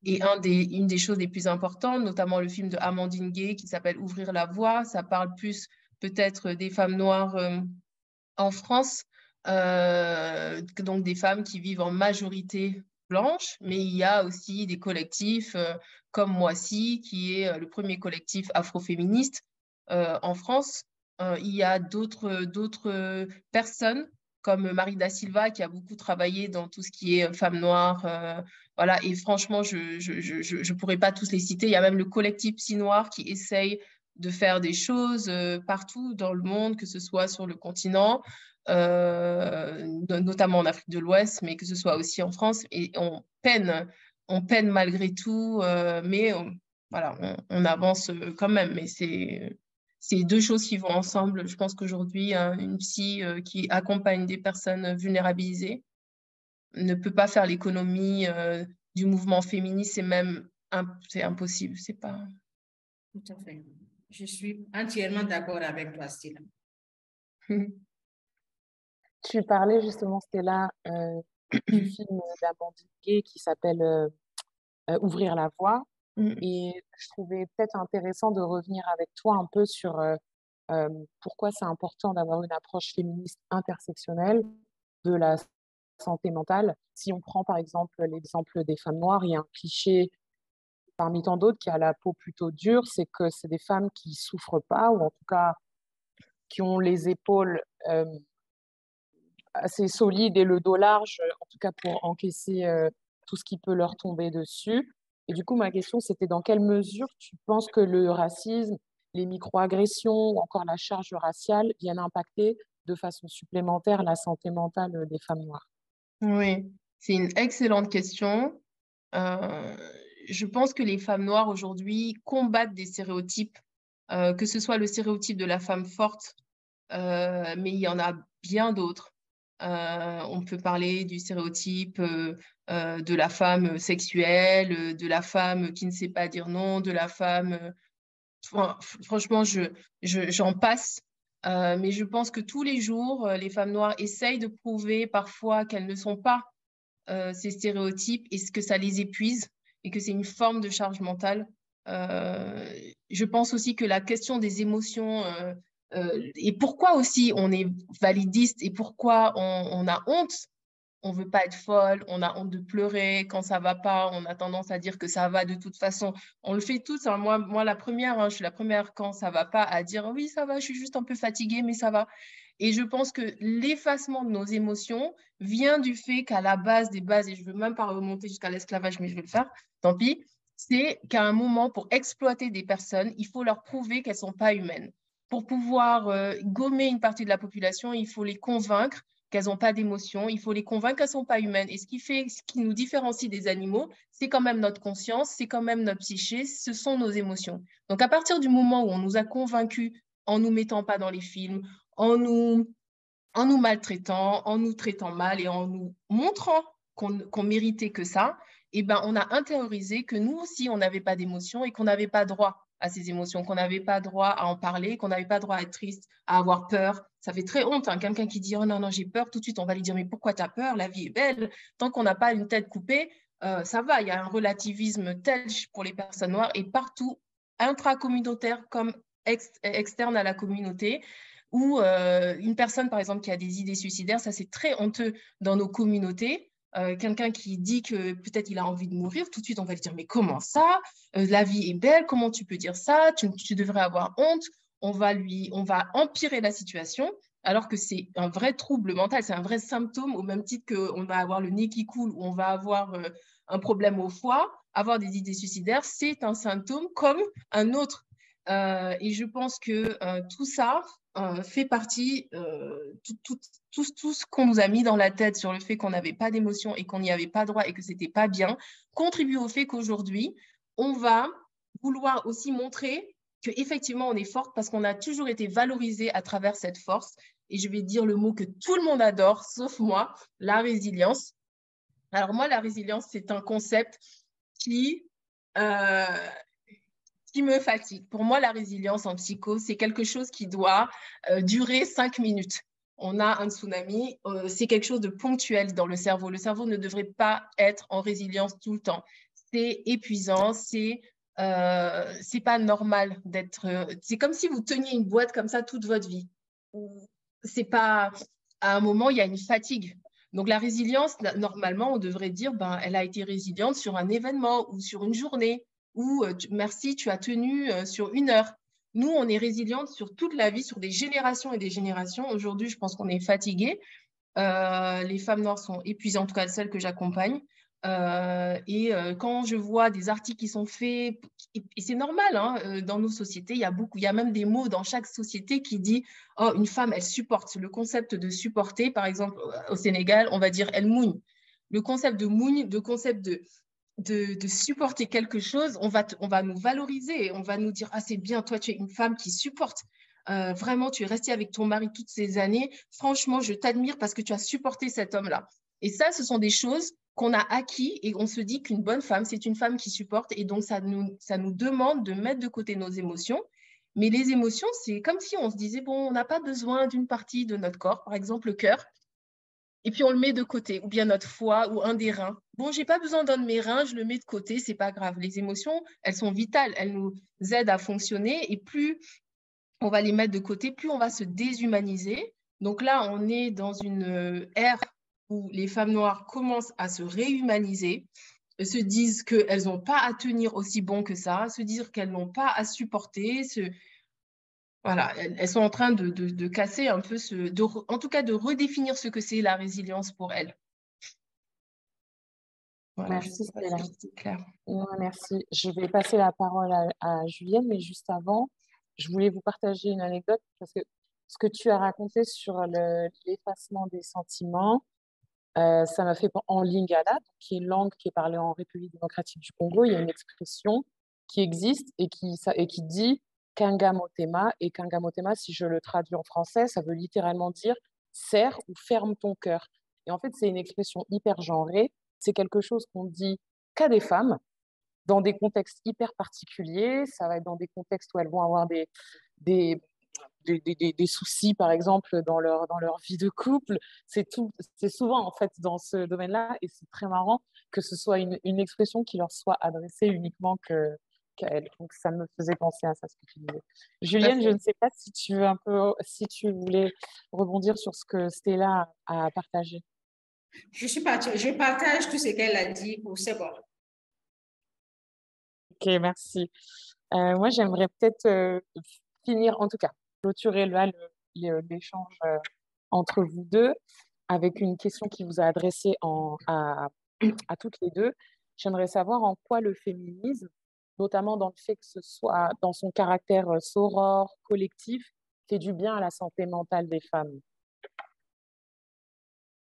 et une des choses les plus importantes, notamment le film de Amandine Gay qui s'appelle Ouvrir la voie, ça parle plus peut-être des femmes noires en France, donc des femmes qui vivent en majorité blanche, mais il y a aussi des collectifs comme Moissy, qui est le premier collectif afroféministe en France. Il y a d'autres personnes comme Marie Da Silva, qui a beaucoup travaillé dans tout ce qui est femmes noires. Voilà, et franchement, je pourrais pas tous les citer. Il y a même le collectif Psy Noir qui essaye de faire des choses partout dans le monde, que ce soit sur le continent, notamment en Afrique de l'Ouest, mais que ce soit aussi en France. Et on peine malgré tout, mais voilà, on avance quand même. Mais c'est deux choses qui vont ensemble. Je pense qu'aujourd'hui, une psy qui accompagne des personnes vulnérabilisées ne peut pas faire l'économie du mouvement féministe. C'est impossible. C'est pas... Tout à fait. Je suis entièrement d'accord avec toi, Stella. Tu parlais justement, Stella, du film d'Amandine Gay qui s'appelle Ouvrir la voie. Et je trouvais peut-être intéressant de revenir avec toi un peu sur pourquoi c'est important d'avoir une approche féministe intersectionnelle de la santé mentale. Si on prend par exemple l'exemple des femmes noires, il y a un cliché parmi tant d'autres qui a la peau plutôt dure, c'est que c'est des femmes qui souffrent pas, ou en tout cas qui ont les épaules assez solides et le dos large, en tout cas pour encaisser tout ce qui peut leur tomber dessus. Et du coup, ma question, c'était dans quelle mesure tu penses que le racisme, les microagressions ou encore la charge raciale viennent impacter de façon supplémentaire la santé mentale des femmes noires? Oui, c'est une excellente question. Je pense que les femmes noires aujourd'hui combattent des stéréotypes, que ce soit le stéréotype de la femme forte, mais il y en a bien d'autres. On peut parler du stéréotype de la femme sexuelle, de la femme qui ne sait pas dire non, de la femme... franchement, j'en passe. Mais je pense que tous les jours, les femmes noires essayent de prouver parfois qu'elles ne sont pas ces stéréotypes et ce que ça les épuise et que c'est une forme de charge mentale. Je pense aussi que la question des émotions et pourquoi aussi on est validiste et pourquoi on a honte. On veut pas être folle, on a honte de pleurer quand ça va pas, on a tendance à dire que ça va de toute façon. On le fait tous, hein. Moi la première, je suis la première quand ça va pas à dire oui ça va, je suis juste un peu fatiguée mais ça va. Et je pense que l'effacement de nos émotions vient du fait qu'à la base des bases, et je veux même pas remonter jusqu'à l'esclavage mais je vais le faire, tant pis, c'est qu'à un moment pour exploiter des personnes, il faut leur prouver qu'elles sont pas humaines. Pour pouvoir gommer une partie de la population, il faut les convaincre qu'elles n'ont pas d'émotions, il faut les convaincre qu'elles ne sont pas humaines. Et ce qui nous différencie des animaux, c'est quand même notre conscience, c'est quand même notre psyché, ce sont nos émotions. Donc à partir du moment où on nous a convaincus en ne nous mettant pas dans les films, en nous maltraitant, en nous traitant mal et en nous montrant qu'on méritait que ça, eh ben, on a intériorisé que nous aussi, on n'avait pas d'émotions et qu'on n'avait pas droit à ces émotions, qu'on n'avait pas droit à en parler, qu'on n'avait pas droit à être triste, à avoir peur. Ça fait très honte, hein. Quelqu'un qui dit « Oh non, non, j'ai peur », tout de suite, on va lui dire « Mais pourquoi tu as peur? La vie est belle. » Tant qu'on n'a pas une tête coupée, ça va. Il y a un relativisme tel pour les personnes noires et partout, intracommunautaire comme externe à la communauté, ou une personne, par exemple, qui a des idées suicidaires, ça c'est très honteux dans nos communautés. Quelqu'un qui dit que peut-être il a envie de mourir, tout de suite on va lui dire mais comment ça, la vie est belle, comment tu peux dire ça, tu devrais avoir honte. On va empirer la situation alors que c'est un vrai trouble mental, c'est un vrai symptôme, au même titre qu'on va avoir le nez qui coule ou on va avoir un problème au foie, avoir des idées suicidaires, c'est un symptôme comme un autre. Et je pense que tout ça fait partie, tout ce qu'on nous a mis dans la tête sur le fait qu'on n'avait pas d'émotion et qu'on n'y avait pas droit et que c'était pas bien, contribue au fait qu'aujourd'hui, on va vouloir aussi montrer qu'effectivement, on est forte parce qu'on a toujours été valorisé à travers cette force. Et je vais dire le mot que tout le monde adore, sauf moi, la résilience. Alors moi, la résilience, c'est un concept qui me fatigue. Pour moi, la résilience en psycho, c'est quelque chose qui doit durer 5 minutes. On a un tsunami, c'est quelque chose de ponctuel dans le cerveau. Le cerveau ne devrait pas être en résilience tout le temps. C'est épuisant, c'est pas normal d'être. C'est comme si vous teniez une boîte comme ça toute votre vie. C'est pas. À un moment, il y a une fatigue. Donc la résilience, normalement, on devrait dire, ben, elle a été résiliente sur un événement ou sur une journée ou merci, tu as tenu sur 1 heure. Nous, on est résiliente sur toute la vie, sur des générations et des générations. Aujourd'hui, je pense qu'on est fatigué. Les femmes noires sont épuisées, en tout cas celles que j'accompagne. Quand je vois des articles qui sont faits, et c'est normal, hein, dans nos sociétés, il y a même des mots dans chaque société qui dit « Oh, une femme, elle supporte ». Le concept de supporter, par exemple, au Sénégal, on va dire « elle mougne ». Le concept de mougne, le concept de supporter quelque chose, on va nous valoriser, on va nous dire « Ah, c'est bien, toi, tu es une femme qui supporte ». Vraiment, tu es restée avec ton mari toutes ces années. Franchement, je t'admire parce que tu as supporté cet homme-là. Et ça, ce sont des choses qu'on a acquis et on se dit qu'une bonne femme, c'est une femme qui supporte. Et donc, ça nous demande de mettre de côté nos émotions. Mais les émotions, c'est comme si on se disait, bon, on n'a pas besoin d'une partie de notre corps, par exemple le cœur, et puis on le met de côté, ou bien notre foie ou un des reins. Bon, j'ai pas besoin d'un de mes reins, je le mets de côté, c'est pas grave. Les émotions, elles sont vitales, elles nous aident à fonctionner et plus on va les mettre de côté, plus on va se déshumaniser. Donc là, on est dans une ère où les femmes noires commencent à se réhumaniser, se disent qu'elles n'ont pas à tenir aussi bon que ça, se dire qu'elles n'ont pas à supporter. Voilà, elles sont en train de casser un peu, en tout cas de redéfinir ce que c'est la résilience pour elles. Voilà, Merci, Stella. c'est clair. Ouais, merci. Je vais passer la parole à Julienne, mais juste avant, je voulais vous partager une anecdote parce que ce que tu as raconté sur l'effacement des sentiments, ça m'a fait en Lingala, qui est une langue qui est parlée en République démocratique du Congo. Il y a une expression qui existe et qui dit Kanga Motema. Et Kanga Motema, si je le traduis en français, ça veut littéralement dire serre ou ferme ton cœur. Et en fait, c'est une expression hyper genrée. C'est quelque chose qu'on dit qu'à des femmes dans des contextes hyper particuliers. Ça va être dans des contextes où elles vont avoir des soucis, par exemple, dans leur vie de couple. C'est souvent, en fait, dans ce domaine-là. Et c'est très marrant que ce soit une expression qui leur soit adressée uniquement qu'à elles. Donc, ça me faisait penser à ça, ce que tu disais. Julienne, je ne sais pas si tu voulais rebondir sur ce que Stella a partagé. Je partage tout ce qu'elle a dit pour c'est bon. Ok, merci. Moi, j'aimerais peut-être finir, en tout cas, clôturer là l'échange entre vous deux avec une question qui vous a adressée à toutes les deux. J'aimerais savoir en quoi le féminisme, notamment dans le fait que ce soit dans son caractère sorore, collectif, fait du bien à la santé mentale des femmes.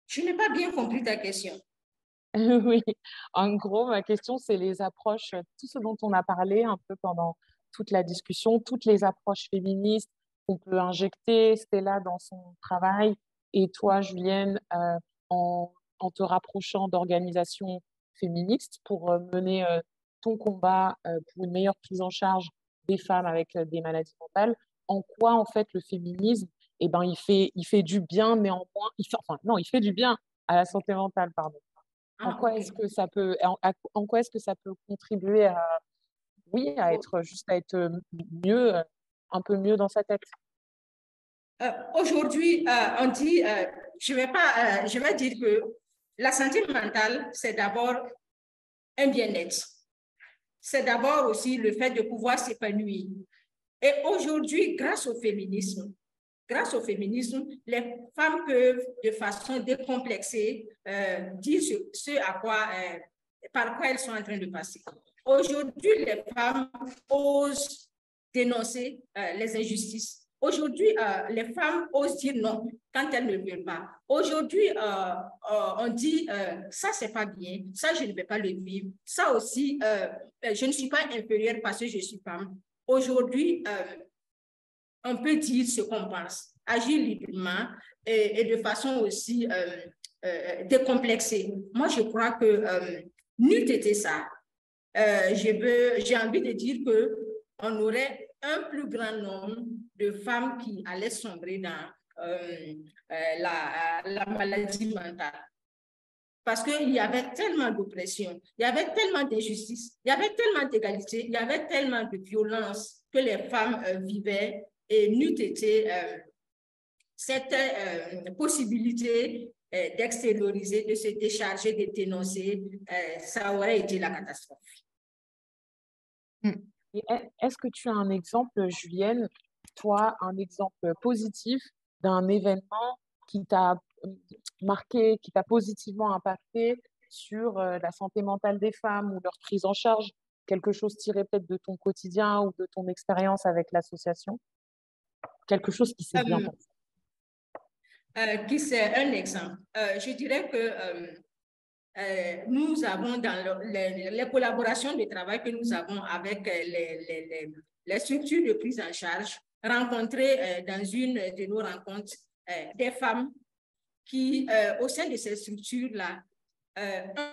Je n'ai pas bien compris ta question. Oui, en gros, ma question, c'est les approches, tout ce dont on a parlé un peu pendant toute la discussion, toutes les approches féministes qu'on peut injecter, Stella, dans son travail, et toi, Julienne, en te rapprochant d'organisations féministes pour mener ton combat pour une meilleure prise en charge des femmes avec des maladies mentales. En quoi, en fait, le féminisme, eh ben, il fait du bien, néanmoins, il fait du bien à la santé mentale, pardon. En quoi est-ce que ça peut, en quoi est-ce que ça peut contribuer à être mieux, un peu mieux dans sa tête? Aujourd'hui, on dit, je vais dire que la santé mentale, c'est d'abord un bien-être. C'est d'abord aussi le fait de pouvoir s'épanouir. Et aujourd'hui, grâce au féminisme, grâce au féminisme, les femmes peuvent, de façon décomplexée, dire ce à quoi, par quoi elles sont en train de passer. Aujourd'hui, les femmes osent dénoncer les injustices. Aujourd'hui, les femmes osent dire non quand elles ne veulent pas. Aujourd'hui, on dit ça, c'est pas bien, ça, je ne vais pas le vivre. Ça aussi, je ne suis pas inférieure parce que je suis femme. Aujourd'hui, on peut dire ce qu'on pense, agir librement et de façon aussi décomplexée. Moi, je crois que n'eût été ça, j'ai envie de dire qu'on aurait un plus grand nombre de femmes qui allaient sombrer dans la maladie mentale. Parce qu'il y avait tellement d'oppression, il y avait tellement d'injustice, il y avait tellement d'égalité, il y avait tellement de violence que les femmes vivaient et n'eût été cette possibilité d'extérioriser, de se décharger, de dénoncer, ça aurait été la catastrophe. Et est-ce que tu as un exemple, Julienne, toi, un exemple positif d'un événement qui t'a marqué, qui t'a positivement impacté sur la santé mentale des femmes ou leur prise en charge, quelque chose tiré peut-être de ton quotidien ou de ton expérience avec l'association? Quelque chose qui s'est bien passé. Qui c'est un exemple. Je dirais que nous avons dans les collaborations de travail que nous avons avec les structures de prise en charge, rencontré dans une de nos rencontres des femmes qui, au sein de ces structures-là,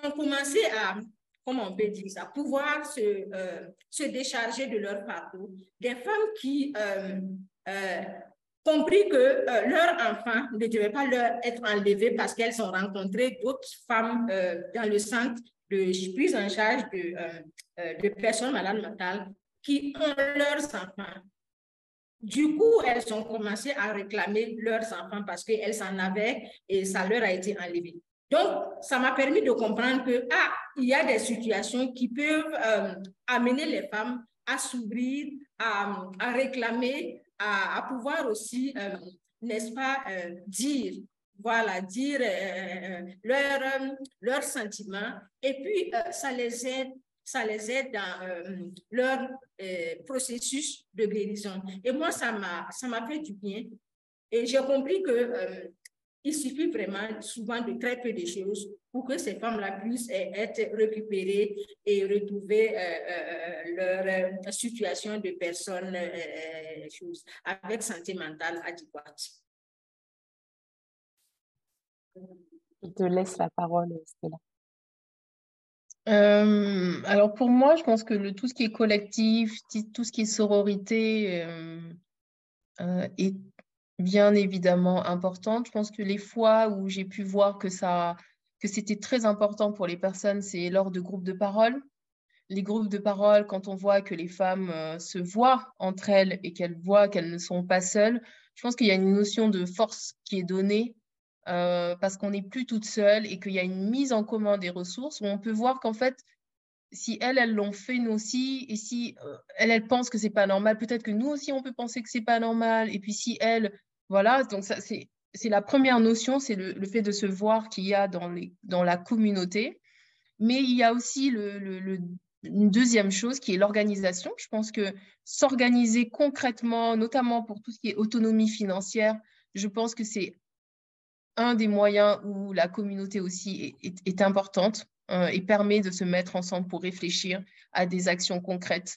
ont commencé à, comment on peut dire ça, pouvoir se décharger de leur fardeau. Des femmes qui compris que leurs enfants ne devaient pas leur être enlevés parce qu'elles ont rencontré d'autres femmes dans le centre de prise en charge de personnes malades mentales qui ont leurs enfants. Du coup, elles ont commencé à réclamer leurs enfants parce qu'elles en avaient et ça leur a été enlevé. Donc, ça m'a permis de comprendre que, il y a des situations qui peuvent amener les femmes à s'ouvrir, à réclamer, à pouvoir aussi, n'est-ce pas, dire, voilà, dire leurs sentiments. Et puis, ça les aide dans leur processus de guérison. Et moi, ça m'a fait du bien. Et j'ai compris que il suffit vraiment souvent de très peu de choses pour que ces femmes-là puissent être récupérées et retrouver leur situation de personnes avec santé mentale adéquate. Je te laisse la parole, Stella. Alors pour moi, je pense que tout ce qui est collectif, tout ce qui est sororité est bien évidemment importante. Je pense que les fois où j'ai pu voir que c'était très important pour les personnes, c'est lors de groupes de parole. Les groupes de parole, quand on voit que les femmes se voient entre elles et qu'elles voient qu'elles ne sont pas seules, je pense qu'il y a une notion de force qui est donnée parce qu'on n'est plus toute seule et qu'il y a une mise en commun des ressources où on peut voir qu'en fait, si elles l'ont fait, nous aussi, et si elles pensent que c'est pas normal, peut-être que nous aussi, on peut penser que c'est pas normal. Et puis si elles, voilà, donc ça, c'est la première notion, c'est le fait de se voir qu'il y a dans la communauté. Mais il y a aussi une deuxième chose qui est l'organisation. Je pense que s'organiser concrètement, notamment pour tout ce qui est autonomie financière, je pense que c'est un des moyens où la communauté aussi est importante et permet de se mettre ensemble pour réfléchir à des actions concrètes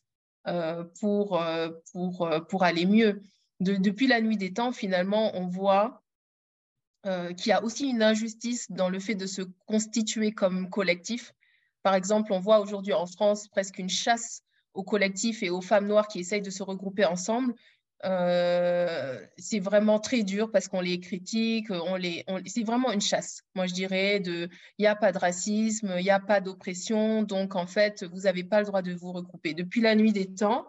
pour aller mieux. Depuis la nuit des temps, finalement, on voit qu'il y a aussi une injustice dans le fait de se constituer comme collectif. Par exemple, on voit aujourd'hui en France presque une chasse aux collectifs et aux femmes noires qui essayent de se regrouper ensemble. C'est vraiment très dur parce qu'on les critique, c'est vraiment une chasse. Moi, je dirais, il n'y a pas de racisme, il n'y a pas d'oppression, donc en fait, vous n'avez pas le droit de vous regrouper. Depuis la nuit des temps,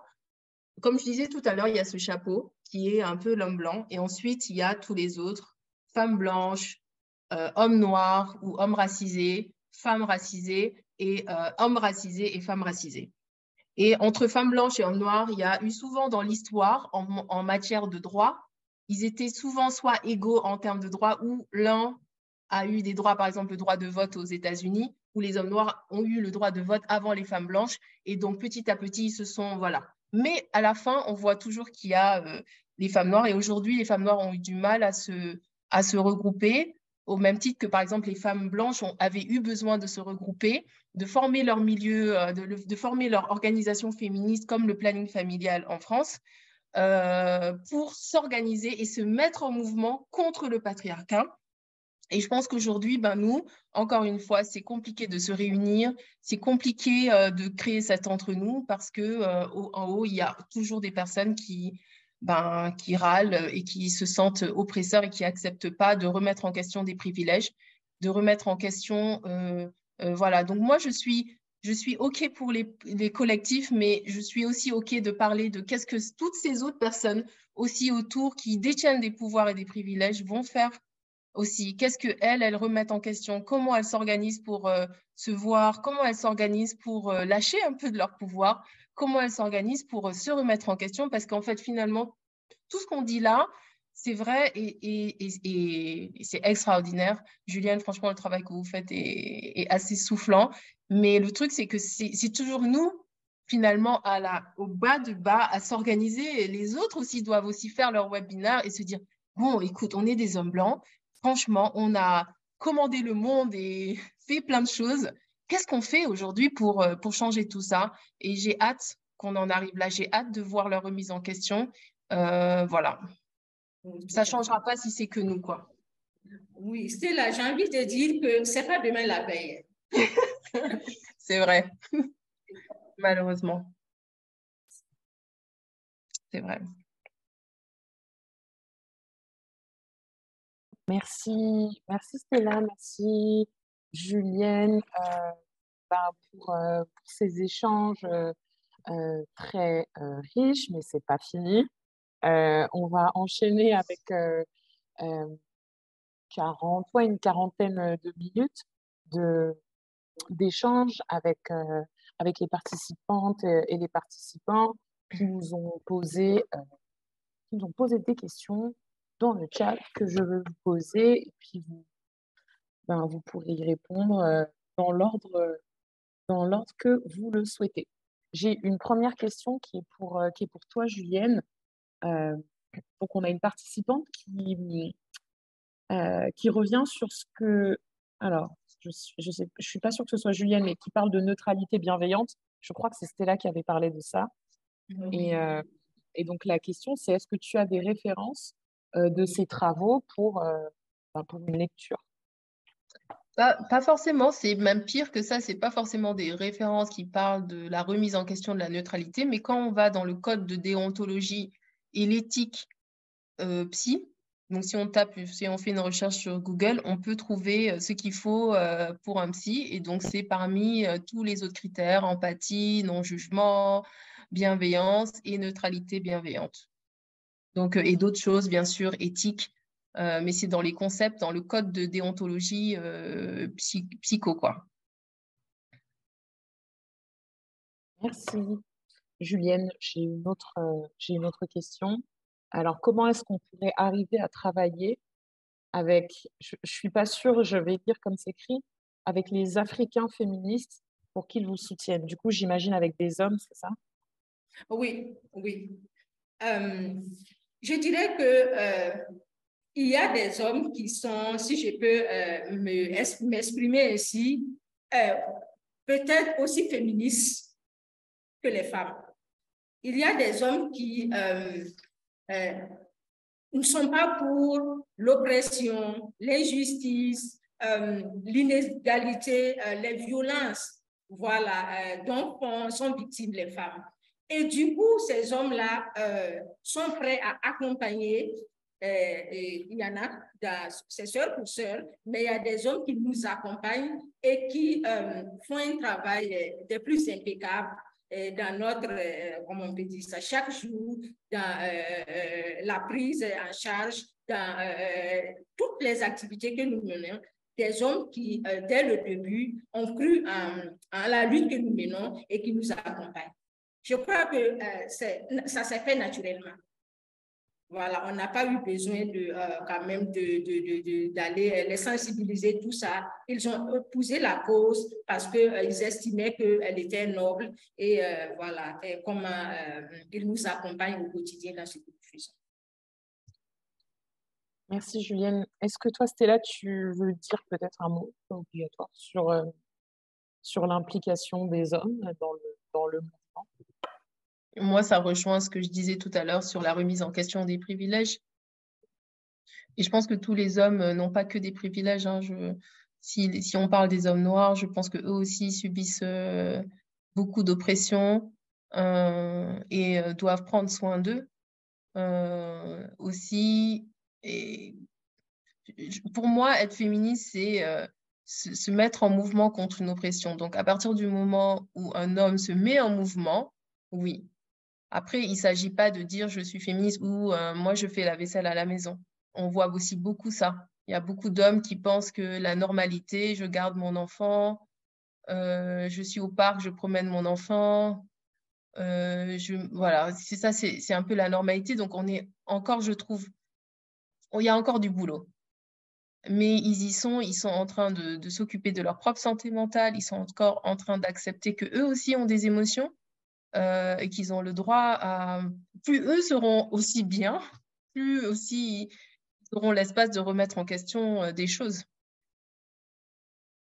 comme je disais tout à l'heure, il y a ce chapeau qui est un peu l'homme blanc, et ensuite, il y a tous les autres, femmes blanches, hommes noirs ou hommes racisés, femmes racisées, et hommes racisés et femmes racisées. Et entre femmes blanches et hommes noirs, il y a eu souvent dans l'histoire, en matière de droit, ils étaient souvent soit égaux en termes de droits, ou l'un a eu des droits, par exemple le droit de vote aux États-Unis, où les hommes noirs ont eu le droit de vote avant les femmes blanches. Et donc, petit à petit, ils se sont, voilà. Mais à la fin, on voit toujours qu'il y a les femmes noires. Et aujourd'hui, les femmes noires ont eu du mal à se regrouper, au même titre que, par exemple, les femmes blanches avaient eu besoin de se regrouper, de former leur milieu, de former leur organisation féministe, comme le planning familial en France, pour s'organiser et se mettre en mouvement contre le patriarcat. Et je pense qu'aujourd'hui, nous, encore une fois, c'est compliqué de se réunir, c'est compliqué de créer cet entre-nous, parce que en haut, il y a toujours des personnes qui râlent et qui se sentent oppresseurs et qui n'acceptent pas de remettre en question des privilèges, de remettre en question, voilà. Donc moi, je suis OK pour les collectifs, mais je suis aussi OK de parler de qu'est-ce que toutes ces autres personnes aussi autour qui détiennent des pouvoirs et des privilèges vont faire aussi. Qu'est-ce qu'elles remettent en question? Comment elles s'organisent pour se voir? Comment elles s'organisent pour lâcher un peu de leur pouvoir? Comment elles s'organisent pour se remettre en question? Parce qu'en fait, finalement, tout ce qu'on dit là, c'est vrai et c'est extraordinaire. Julienne, franchement, le travail que vous faites est assez soufflant. Mais le truc, c'est que c'est toujours nous, finalement, au bas de bas, à s'organiser. Les autres aussi doivent aussi faire leur webinaire et se dire, bon, écoute, on est des hommes blancs. Franchement, on a commandé le monde et fait plein de choses. Qu'est-ce qu'on fait aujourd'hui pour changer tout ça? Et j'ai hâte qu'on en arrive là. J'ai hâte de voir leur remise en question. Voilà. Ça ne changera pas si c'est que nous, quoi. Oui, c'est là, j'ai envie de dire que ce n'est pas demain la veille. C'est vrai. Malheureusement. C'est vrai. Merci Stella, merci Julienne pour ces échanges très riches, mais c'est pas fini. On va enchaîner avec une quarantaine de minutes d'échanges avec les participantes et les participants qui nous ont posé des questions dans le chat que je veux vous poser, et puis vous pourrez y répondre dans l'ordre que vous le souhaitez. J'ai une première question qui est pour toi, Julienne. Donc, on a une participante qui revient sur ce que... Alors, je suis pas sûre que ce soit Julienne, mais qui parle de neutralité bienveillante. Je crois que c'est Stella qui avait parlé de ça. Et donc, la question, c'est est-ce que tu as des références de ces travaux pour une lecture? Pas forcément, c'est même pire que ça, c'est pas forcément des références qui parlent de la remise en question de la neutralité, mais quand on va dans le code de déontologie et l'éthique psy, donc si on fait une recherche sur Google, on peut trouver ce qu'il faut pour un psy, et donc c'est parmi tous les autres critères, empathie, non-jugement, bienveillance et neutralité bienveillante. Donc, et d'autres choses, bien sûr, éthique, mais c'est dans les concepts, dans le code de déontologie psycho, quoi. Merci. Julienne, j'ai une autre question. Alors, comment est-ce qu'on pourrait arriver à travailler avec, je ne suis pas sûre, je vais dire comme c'est écrit, avec les Africains féministes pour qu'ils vous soutiennent? Du coup, j'imagine avec des hommes, c'est ça? Oui. Je dirais que il y a des hommes qui sont, si je peux m'exprimer ainsi, peut-être aussi féministes que les femmes. Il y a des hommes qui ne sont pas pour l'oppression, l'injustice, l'inégalité, les violences, voilà, dont sont victimes les femmes. Et du coup, ces hommes-là sont prêts à accompagner. Et il y en a, c'est sœur pour sœur, mais il y a des hommes qui nous accompagnent et qui font un travail des plus impeccables dans notre, comment on peut dire ça, chaque jour, dans la prise en charge, dans toutes les activités que nous menons, des hommes qui, dès le début, ont cru en la lutte que nous menons et qui nous accompagnent. Je crois que ça s'est fait naturellement. Voilà, on n'a pas eu besoin quand même d'aller les sensibiliser, tout ça. Ils ont épousé la cause parce qu'ils estimaient qu'elle était noble et voilà, et comment ils nous accompagnent au quotidien dans ce que nous faisons. Merci Julienne. Est-ce que toi, Stella, tu veux dire peut-être un mot pas obligatoire sur l'implication des hommes dans le mouvement? Moi, ça rejoint ce que je disais tout à l'heure sur la remise en question des privilèges. Et je pense que tous les hommes n'ont pas que des privilèges, hein. Si on parle des hommes noirs, je pense qu'eux aussi subissent beaucoup d'oppression et doivent prendre soin d'eux aussi. Et pour moi, être féministe, c'est se mettre en mouvement contre une oppression. Donc, à partir du moment où un homme se met en mouvement, oui. Après, il ne s'agit pas de dire je suis féministe ou moi je fais la vaisselle à la maison. On voit aussi beaucoup ça. Il y a beaucoup d'hommes qui pensent que la normalité, je garde mon enfant, je suis au parc, je promène mon enfant. Voilà, c'est ça, c'est un peu la normalité. Donc, on est encore, je trouve, il y a encore du boulot. Mais ils sont en train de s'occuper de leur propre santé mentale, ils sont encore en train d'accepter qu'eux aussi ont des émotions. Et qu'ils ont le droit à... Plus eux seront aussi bien, plus aussi ils auront l'espace de remettre en question des choses.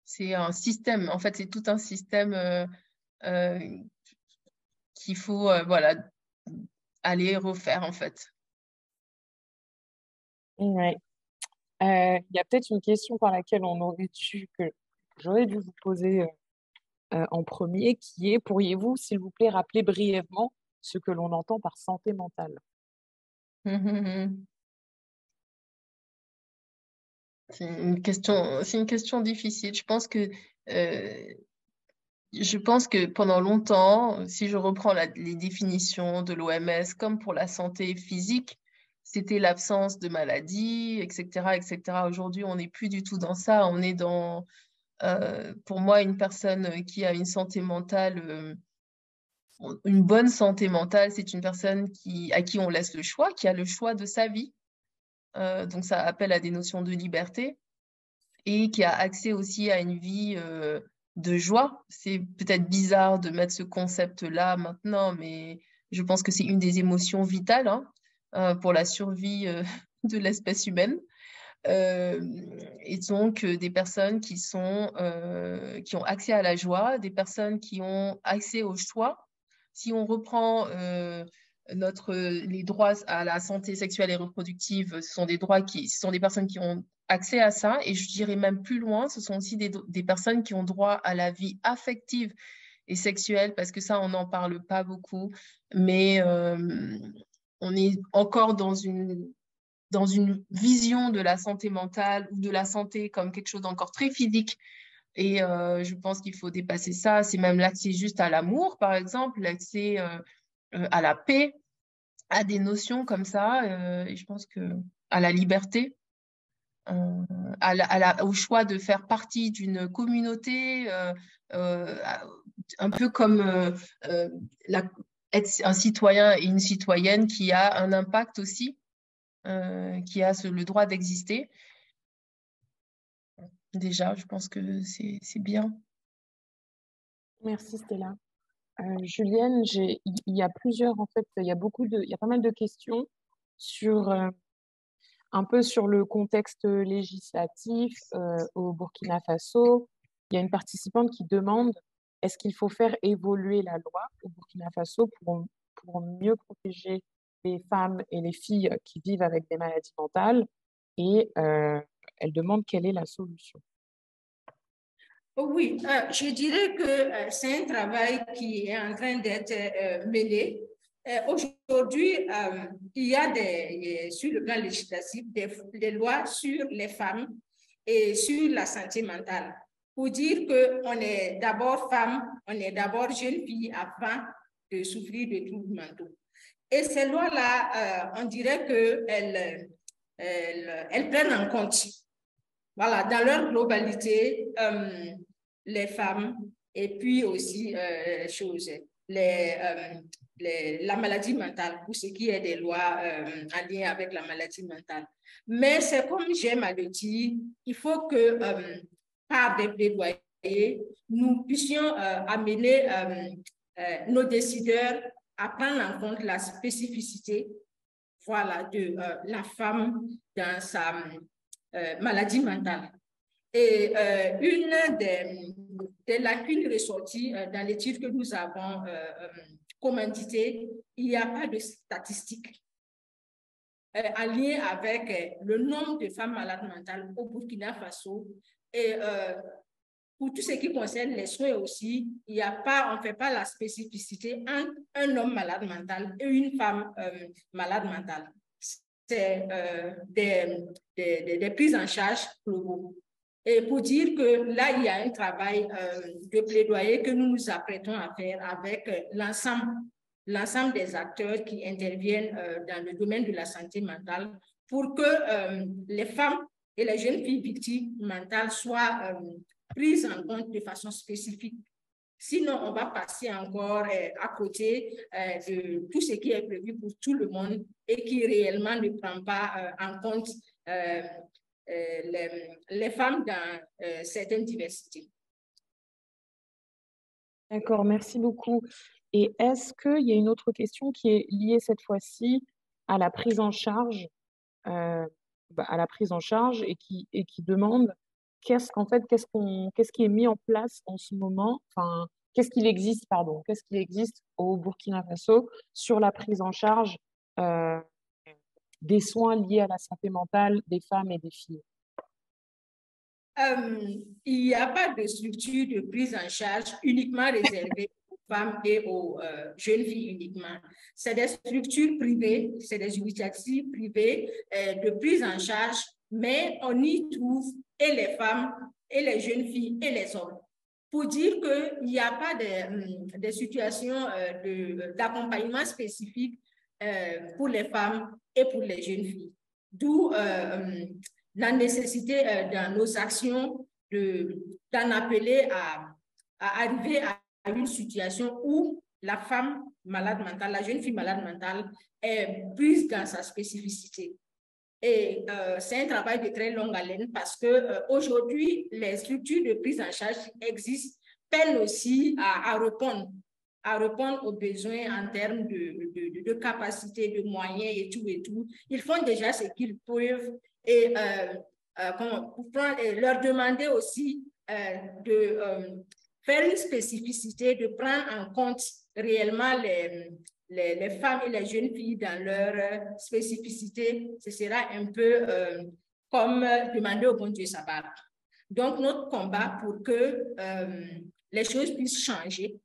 C'est un système, en fait, c'est tout un système qu'il faut voilà, aller refaire, en fait. Ouais. Il y a peut-être une question par laquelle que j'aurais dû vous poser en premier, qui est, pourriez-vous, s'il vous plaît, rappeler brièvement ce que l'on entend par santé mentale? C'est une question difficile. Je pense que pendant longtemps, si je reprends les définitions de l'OMS, comme pour la santé physique, c'était l'absence de maladie, etc., etc. Aujourd'hui, on n'est plus du tout dans ça. On est dans, pour moi, une personne qui a une santé mentale, une bonne santé mentale, c'est une personne à qui on laisse le choix, qui a le choix de sa vie. Donc, ça appelle à des notions de liberté et qui a accès aussi à une vie de joie. C'est peut-être bizarre de mettre ce concept-là maintenant, mais je pense que c'est une des émotions vitales pour la survie de l'espèce humaine. Et donc, des personnes qui ont accès à la joie, des personnes qui ont accès au choix. Si on reprend les droits à la santé sexuelle et reproductive, ce sont des personnes qui ont accès à ça. Et je dirais même plus loin, ce sont aussi des personnes qui ont droit à la vie affective et sexuelle, parce que ça, on n'en parle pas beaucoup. Mais on est encore dans une vision de la santé mentale ou de la santé comme quelque chose d'encore très physique. Et je pense qu'il faut dépasser ça. C'est même l'accès juste à l'amour, par exemple, l'accès à la paix, à des notions comme ça. Et je pense à la liberté, au choix de faire partie d'une communauté, un peu comme être un citoyen et une citoyenne qui a un impact aussi, qui a le droit d'exister. Déjà, je pense que c'est bien. Merci Stella. Julienne, il y a plusieurs, en fait, il y a pas mal de questions un peu sur le contexte législatif au Burkina Faso. Il y a une participante qui demande, est-ce qu'il faut faire évoluer la loi au Burkina Faso pour mieux protéger les femmes et les filles qui vivent avec des maladies mentales? Et elle demande quelle est la solution. Oui, je dirais que c'est un travail qui est en train d'être mené. Aujourd'hui, il y a sur le plan législatif des lois sur les femmes et sur la santé mentale pour dire qu'on est d'abord femme, on est d'abord jeune fille avant de souffrir de troubles mentaux. Et ces lois-là, on dirait qu'elles prennent en compte, voilà, dans leur globalité, les femmes et puis aussi la maladie mentale, pour ce qui est des lois en lien avec la maladie mentale. Mais c'est comme j'aime à le dire, il faut que par des plaidoyers, nous puissions amener nos décideurs à prendre en compte la spécificité, voilà, de la femme dans sa maladie mentale. Et une des lacunes ressorties dans l'étude que nous avons commanditée, il n'y a pas de statistiques en lien avec le nombre de femmes malades mentales au Burkina Faso. Et pour tout ce qui concerne les soins aussi, on ne fait pas la spécificité entre un homme malade mental et une femme malade mentale. C'est des prises en charge globaux. Et pour dire que là, il y a un travail de plaidoyer que nous nous apprêtons à faire avec l'ensemble des acteurs qui interviennent dans le domaine de la santé mentale pour que les femmes et les jeunes filles victimes mentales soient prises en compte de façon spécifique. Sinon, on va passer encore à côté de tout ce qui est prévu pour tout le monde et qui réellement ne prend pas en compte les femmes dans certaines diversités. D'accord, merci beaucoup. Et est-ce qu'il y a une autre question qui est liée cette fois-ci à la prise en charge, et qui demande qu'est-ce qui est mis en place en ce moment, enfin, qu'est-ce qu'il existe au Burkina Faso sur la prise en charge des soins liés à la santé mentale des femmes et des filles? Il n'y a pas de structure de prise en charge uniquement réservée aux femmes et aux jeunes filles uniquement. C'est des structures privées, c'est des initiatives privées de prise en charge, mais on y trouve et les femmes, et les jeunes filles, et les hommes. Pour dire qu'il n'y a pas de situations d'accompagnement spécifique pour les femmes et pour les jeunes filles. D'où la nécessité dans nos actions d'en appeler à arriver à une situation où la femme malade mentale, la jeune fille malade mentale est prise dans sa spécificité. Et c'est un travail de très longue haleine parce qu'aujourd'hui, les structures de prise en charge qui existent peinent aussi à répondre aux besoins en termes de capacité, de moyens et tout. Ils font déjà ce qu'ils peuvent et leur demander aussi de faire une spécificité, de prendre en compte réellement les femmes et les jeunes filles dans leur spécificité. Ce sera un peu comme demander au bon Dieu sa barbe. Donc, notre combat pour que les choses puissent changer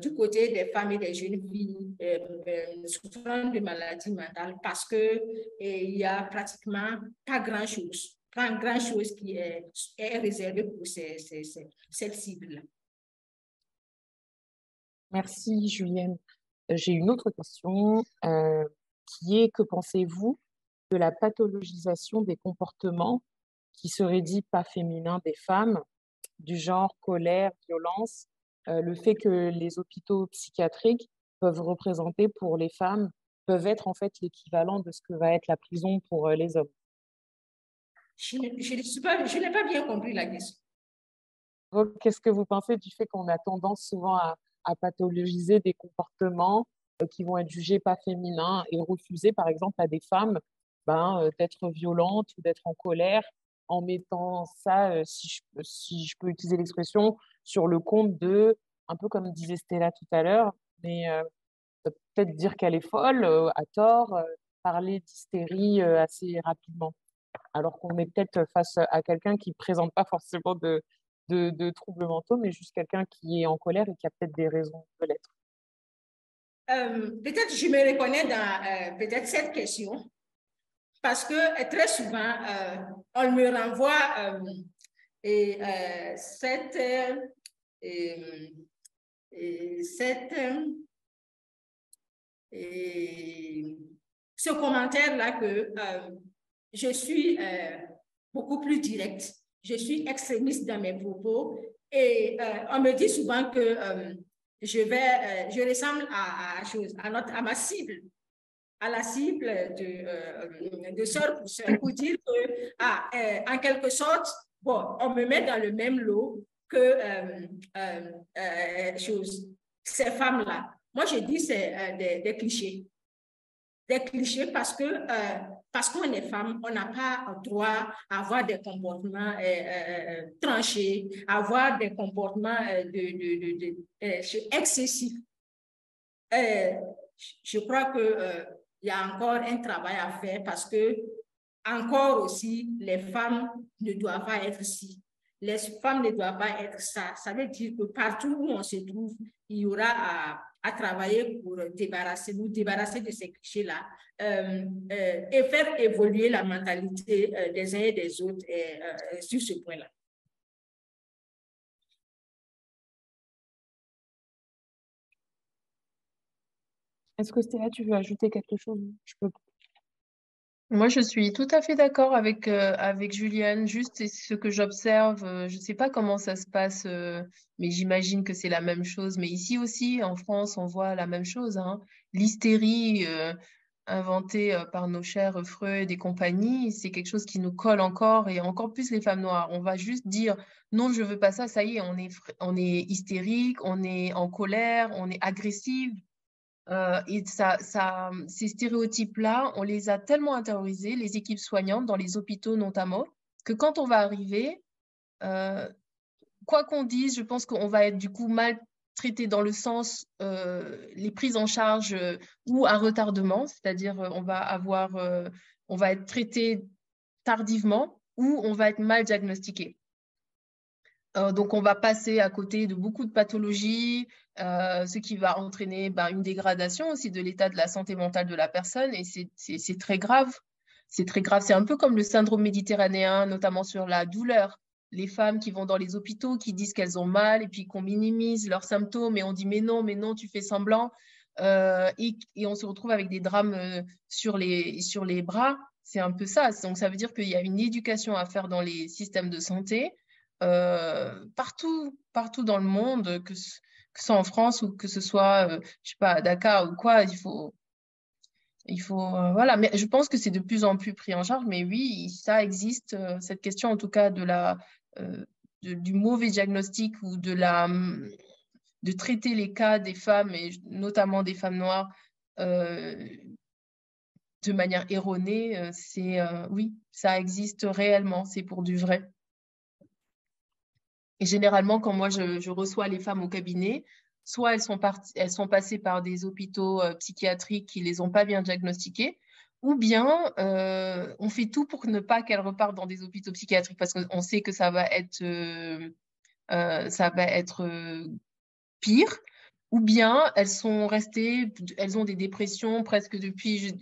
du côté des femmes et des jeunes filles souffrant de maladies mentales parce qu'il n'y a pratiquement pas grand-chose qui est réservé pour cette cible-là. Merci, Julienne. J'ai une autre question qui est: que pensez-vous de la pathologisation des comportements qui seraient dits pas féminins des femmes, du genre colère, violence, le fait que les hôpitaux psychiatriques peuvent représenter pour les femmes, peuvent être en fait l'équivalent de ce que va être la prison pour les hommes? Je n'ai pas bien compris la question. Qu'est-ce que vous pensez du fait qu'on a tendance souvent à pathologiser des comportements qui vont être jugés pas féminins et refuser, par exemple, à des femmes d'être violentes ou d'être en colère, en mettant ça, si je peux utiliser l'expression, sur le compte de, un peu comme disait Stella tout à l'heure, mais peut-être dire qu'elle est folle à tort, parler d'hystérie assez rapidement, alors qu'on est peut-être face à quelqu'un qui ne présente pas forcément de troubles mentaux, mais juste quelqu'un qui est en colère et qui a peut-être des raisons de l'être. Peut-être je me reconnais dans peut-être cette question, parce que très souvent, on me renvoie ce commentaire-là que je suis beaucoup plus directe, je suis extrémiste dans mes propos et on me dit souvent que je ressemble à ma cible, à la cible de Sœur pour Sœur, pour dire que, en quelque sorte, bon, on me met dans le même lot que ces femmes-là. Moi, je dis c'est des clichés. Des clichés parce qu'on est femme, on n'a pas droit à avoir des comportements tranchés, à avoir des comportements excessifs. Je crois qu'il y a encore un travail à faire parce que, encore aussi, les femmes ne doivent pas être ci. Les femmes ne doivent pas être ça. Ça veut dire que partout où on se trouve, il y aura à travailler pour nous débarrasser de ces clichés-là et faire évoluer la mentalité des uns et des autres sur ce point-là. Est-ce que Stella, tu veux ajouter quelque chose? Je peux. Moi, je suis tout à fait d'accord avec Juliane. Juste, c'est ce que j'observe. Je ne sais pas comment ça se passe, mais j'imagine que c'est la même chose. Mais ici aussi, en France, on voit la même chose, hein. L'hystérie inventée par nos chers Freud et compagnie, c'est quelque chose qui nous colle encore et encore plus les femmes noires. On va juste dire non, je ne veux pas ça, ça y est, on est hystérique, on est en colère, on est agressive. Et ces stéréotypes-là, on les a tellement intériorisés, les équipes soignantes, dans les hôpitaux notamment, que quand on va arriver, quoi qu'on dise, je pense qu'on va être du coup mal traité dans le sens les prises en charge ou un retardement, c'est-à-dire on va être traité tardivement ou on va être mal diagnostiqué. Donc, on va passer à côté de beaucoup de pathologies, ce qui va entraîner une dégradation aussi de l'état de la santé mentale de la personne. Et c'est très grave. C'est très grave. C'est un peu comme le syndrome méditerranéen, notamment sur la douleur. Les femmes qui vont dans les hôpitaux, qui disent qu'elles ont mal et puis qu'on minimise leurs symptômes et on dit mais non, tu fais semblant. Et on se retrouve avec des drames sur les bras. C'est un peu ça. Donc, ça veut dire qu'il y a une éducation à faire dans les systèmes de santé. Partout dans le monde, que ce soit en France ou que ce soit, je sais pas, à Dakar ou quoi, il faut voilà. Mais je pense que c'est de plus en plus pris en charge. Mais oui, ça existe, cette question en tout cas du mauvais diagnostic ou de traiter les cas des femmes et notamment des femmes noires de manière erronée. Oui, ça existe réellement, c'est pour du vrai. Et généralement, quand moi, je reçois les femmes au cabinet, soit elles sont passées par des hôpitaux psychiatriques qui ne les ont pas bien diagnostiquées, ou bien on fait tout pour ne pas qu'elles repartent dans des hôpitaux psychiatriques parce qu'on sait que ça va être pire, ou bien elles ont des dépressions presque depuis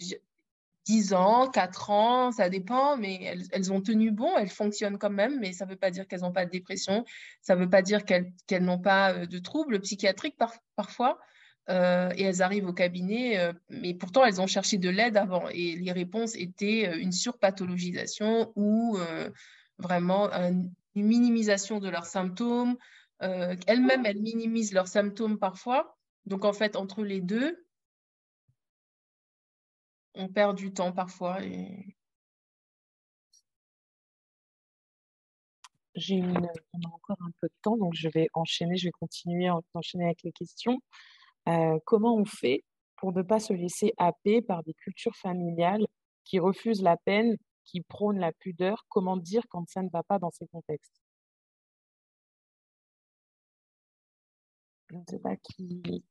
10 ans, 4 ans, ça dépend, mais elles ont tenu bon, elles fonctionnent quand même, mais ça ne veut pas dire qu'elles n'ont pas de dépression, ça ne veut pas dire qu'elles n'ont pas de troubles psychiatriques parfois, et elles arrivent au cabinet, mais pourtant elles ont cherché de l'aide avant, et les réponses étaient une surpathologisation ou vraiment une minimisation de leurs symptômes. Elles-mêmes, elles minimisent leurs symptômes parfois, donc en fait, entre les deux, on perd du temps parfois. On a encore un peu de temps, donc je vais continuer à enchaîner avec les questions. Comment on fait pour ne pas se laisser happer par des cultures familiales qui refusent la peine, qui prônent la pudeur? Comment dire quand ça ne va pas dans ces contextes? Je ne sais pas qui...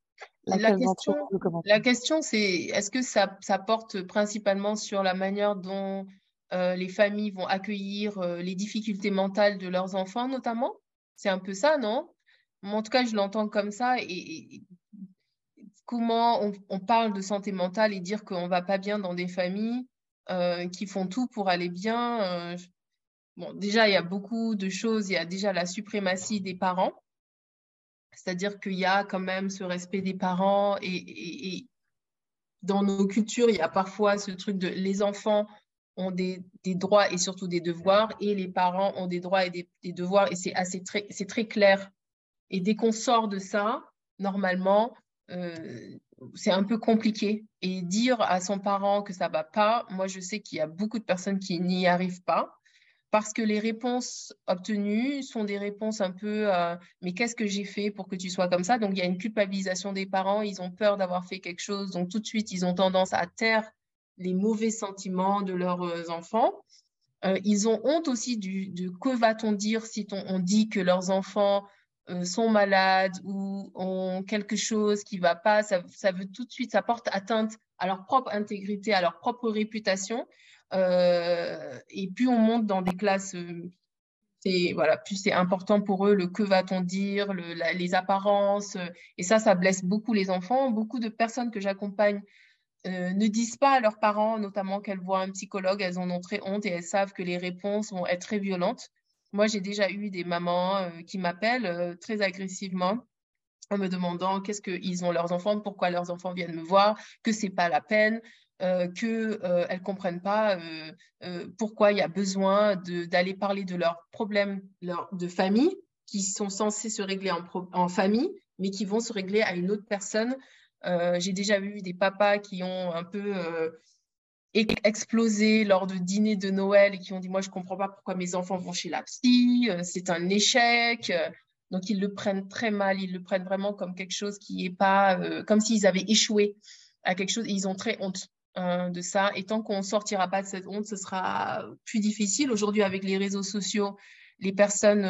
La question, c'est est-ce que ça porte principalement sur la manière dont les familles vont accueillir les difficultés mentales de leurs enfants, notamment? C'est un peu ça, non? En tout cas, je l'entends comme ça. Et comment on parle de santé mentale et dire qu'on ne va pas bien dans des familles qui font tout pour aller bien. Bon, déjà, il y a beaucoup de choses. Il y a déjà la suprématie des parents. C'est-à-dire qu'il y a quand même ce respect des parents et dans nos cultures, il y a parfois ce truc de les enfants ont des droits et surtout des devoirs et les parents ont des droits et des devoirs et c'est très clair. Et dès qu'on sort de ça, normalement, c'est un peu compliqué. Et dire à son parent que ça ne va pas, moi, je sais qu'il y a beaucoup de personnes qui n'y arrivent pas parce que les réponses obtenues sont des réponses un peu mais qu'est-ce que j'ai fait pour que tu sois comme ça? Donc, il y a une culpabilisation des parents. Ils ont peur d'avoir fait quelque chose. Donc, tout de suite, ils ont tendance à taire les mauvais sentiments de leurs enfants. Ils ont honte aussi de que va-t-on dire si on dit que leurs enfants sont malades ou ont quelque chose qui ne va pas. Ça veut tout de suite, ça porte atteinte à leur propre intégrité, à leur propre réputation. Et plus on monte dans des classes, plus c'est important pour eux le que va-t-on dire, les apparences. Et ça blesse beaucoup les enfants. Beaucoup de personnes que j'accompagne ne disent pas à leurs parents, notamment qu'elles voient un psychologue, elles en ont très honte et elles savent que les réponses vont être très violentes. Moi, j'ai déjà eu des mamans qui m'appellent très agressivement en me demandant qu'est-ce qu'ils ont leurs enfants, pourquoi leurs enfants viennent me voir, que c'est pas la peine, qu'elles comprennent pas pourquoi il y a besoin d'aller parler de leurs problèmes de famille qui sont censés se régler en famille, mais qui vont se régler à une autre personne. J'ai déjà vu des papas qui ont un peu explosé lors de dîners de Noël et qui ont dit « Moi, je ne comprends pas pourquoi mes enfants vont chez la psy, c'est un échec. » Donc, ils le prennent très mal, ils le prennent vraiment comme quelque chose qui n'est pas… comme s'ils avaient échoué à quelque chose et ils ont très honte de ça. Et tant qu'on ne sortira pas de cette honte, ce sera plus difficile. Aujourd'hui, avec les réseaux sociaux, les personnes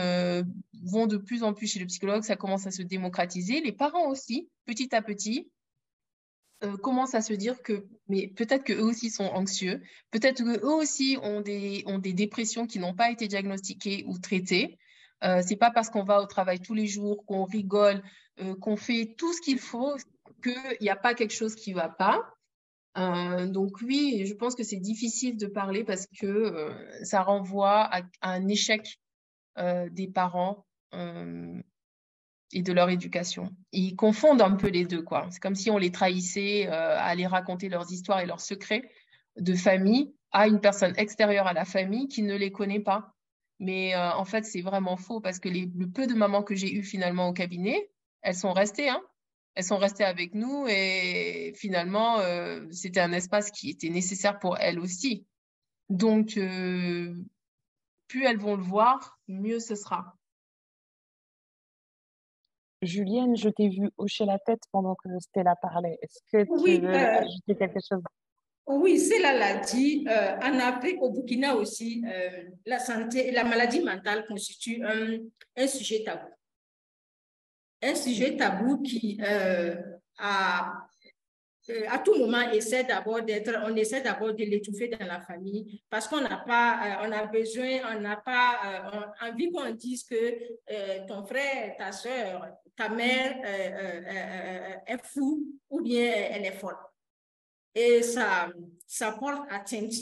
vont de plus en plus chez le psychologue, ça commence à se démocratiser. Les parents aussi, petit à petit, commencent à se dire que mais peut-être qu'eux aussi sont anxieux, peut-être qu'eux aussi ont des dépressions qui n'ont pas été diagnostiquées ou traitées. C'est pas parce qu'on va au travail tous les jours, qu'on rigole, qu'on fait tout ce qu'il faut qu'il n'y a pas quelque chose qui ne va pas. Donc oui, je pense que c'est difficile de parler parce que ça renvoie à un échec des parents et de leur éducation. Ils confondent un peu les deux, quoi. C'est comme si on les trahissait à aller raconter leurs histoires et leurs secrets de famille à une personne extérieure à la famille qui ne les connaît pas. Mais en fait, c'est vraiment faux parce que le peu de mamans que j'ai eues finalement au cabinet, elles sont restées, hein. Elles sont restées avec nous et finalement, c'était un espace qui était nécessaire pour elles aussi. Donc, plus elles vont le voir, mieux ce sera. Julienne, je t'ai vue hocher la tête pendant que Stella parlait. Est-ce que tu veux ajouter quelque chose? Oui, Stella l'a dit. En Afrique, au Burkina aussi, la santé et la maladie mentale constituent un sujet tabou. Un sujet tabou qui, à tout moment, on essaie d'abord de l'étouffer dans la famille parce qu'on n'a pas, on n'a pas envie qu'on dise que ton frère, ta soeur, ta mère est fou ou bien elle est folle. Et ça porte atteinte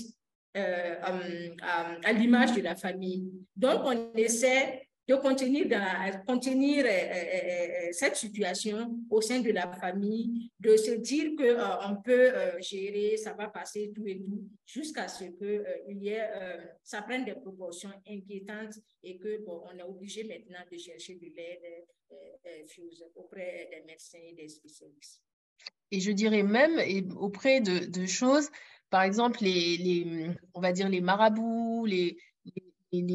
à l'image de la famille. Donc, on essaie de contenir cette situation au sein de la famille, de se dire qu'on peut gérer, ça va passer tout et tout, jusqu'à ce que ça prenne des proportions inquiétantes et que on est obligé maintenant de chercher de l'aide auprès des médecins et des spécialistes. Et je dirais même auprès de choses, par exemple, on va dire les marabouts, les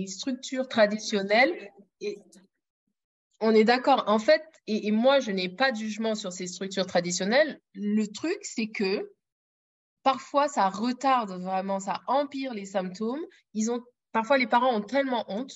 structures traditionnelles. Et on est d'accord. En fait, et moi, je n'ai pas de jugement sur ces structures traditionnelles. Le truc, c'est que parfois, ça retarde vraiment, ça empire les symptômes. Parfois, les parents ont tellement honte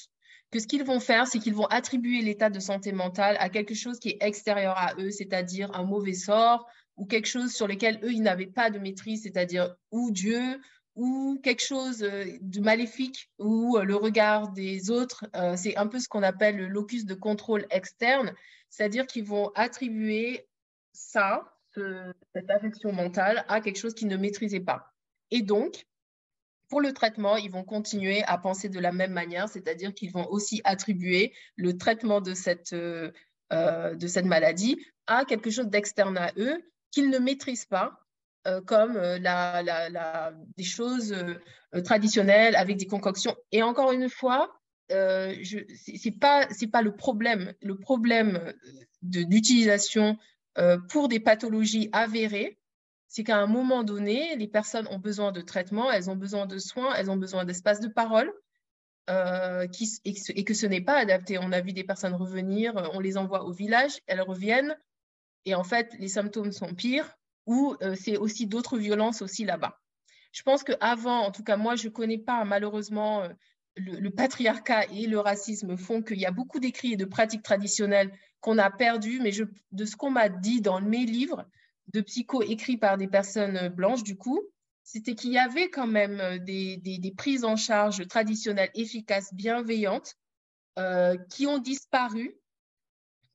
que ce qu'ils vont faire, c'est qu'ils vont attribuer l'état de santé mentale à quelque chose qui est extérieur à eux, c'est-à-dire un mauvais sort ou quelque chose sur lequel eux, ils n'avaient pas de maîtrise, c'est-à-dire ou Dieu ou quelque chose de maléfique ou le regard des autres. C'est un peu ce qu'on appelle le locus de contrôle externe, c'est-à-dire qu'ils vont attribuer cette affection mentale à quelque chose qu'ils ne maîtrisaient pas. Et donc, pour le traitement, ils vont continuer à penser de la même manière, c'est-à-dire qu'ils vont aussi attribuer le traitement de cette maladie à quelque chose d'externe à eux qu'ils ne maîtrisent pas, comme des choses traditionnelles avec des concoctions. Et encore une fois, c'est pas le problème. Le problème d'utilisation pour des pathologies avérées, c'est qu'à un moment donné, les personnes ont besoin de traitement, elles ont besoin de soins, elles ont besoin d'espace de parole. Et que ce n'est pas adapté. On a vu des personnes revenir, on les envoie au village, elles reviennent, et en fait, les symptômes sont pires, ou c'est aussi d'autres violences aussi là-bas. Je pense qu'avant, en tout cas, moi, je ne connais pas, malheureusement, le patriarcat et le racisme font qu'il y a beaucoup d'écrits et de pratiques traditionnelles qu'on a perdues, mais de ce qu'on m'a dit dans mes livres de psycho écrits par des personnes blanches, du coup, c'était qu'il y avait quand même des prises en charge traditionnelles, efficaces, bienveillantes, qui ont disparu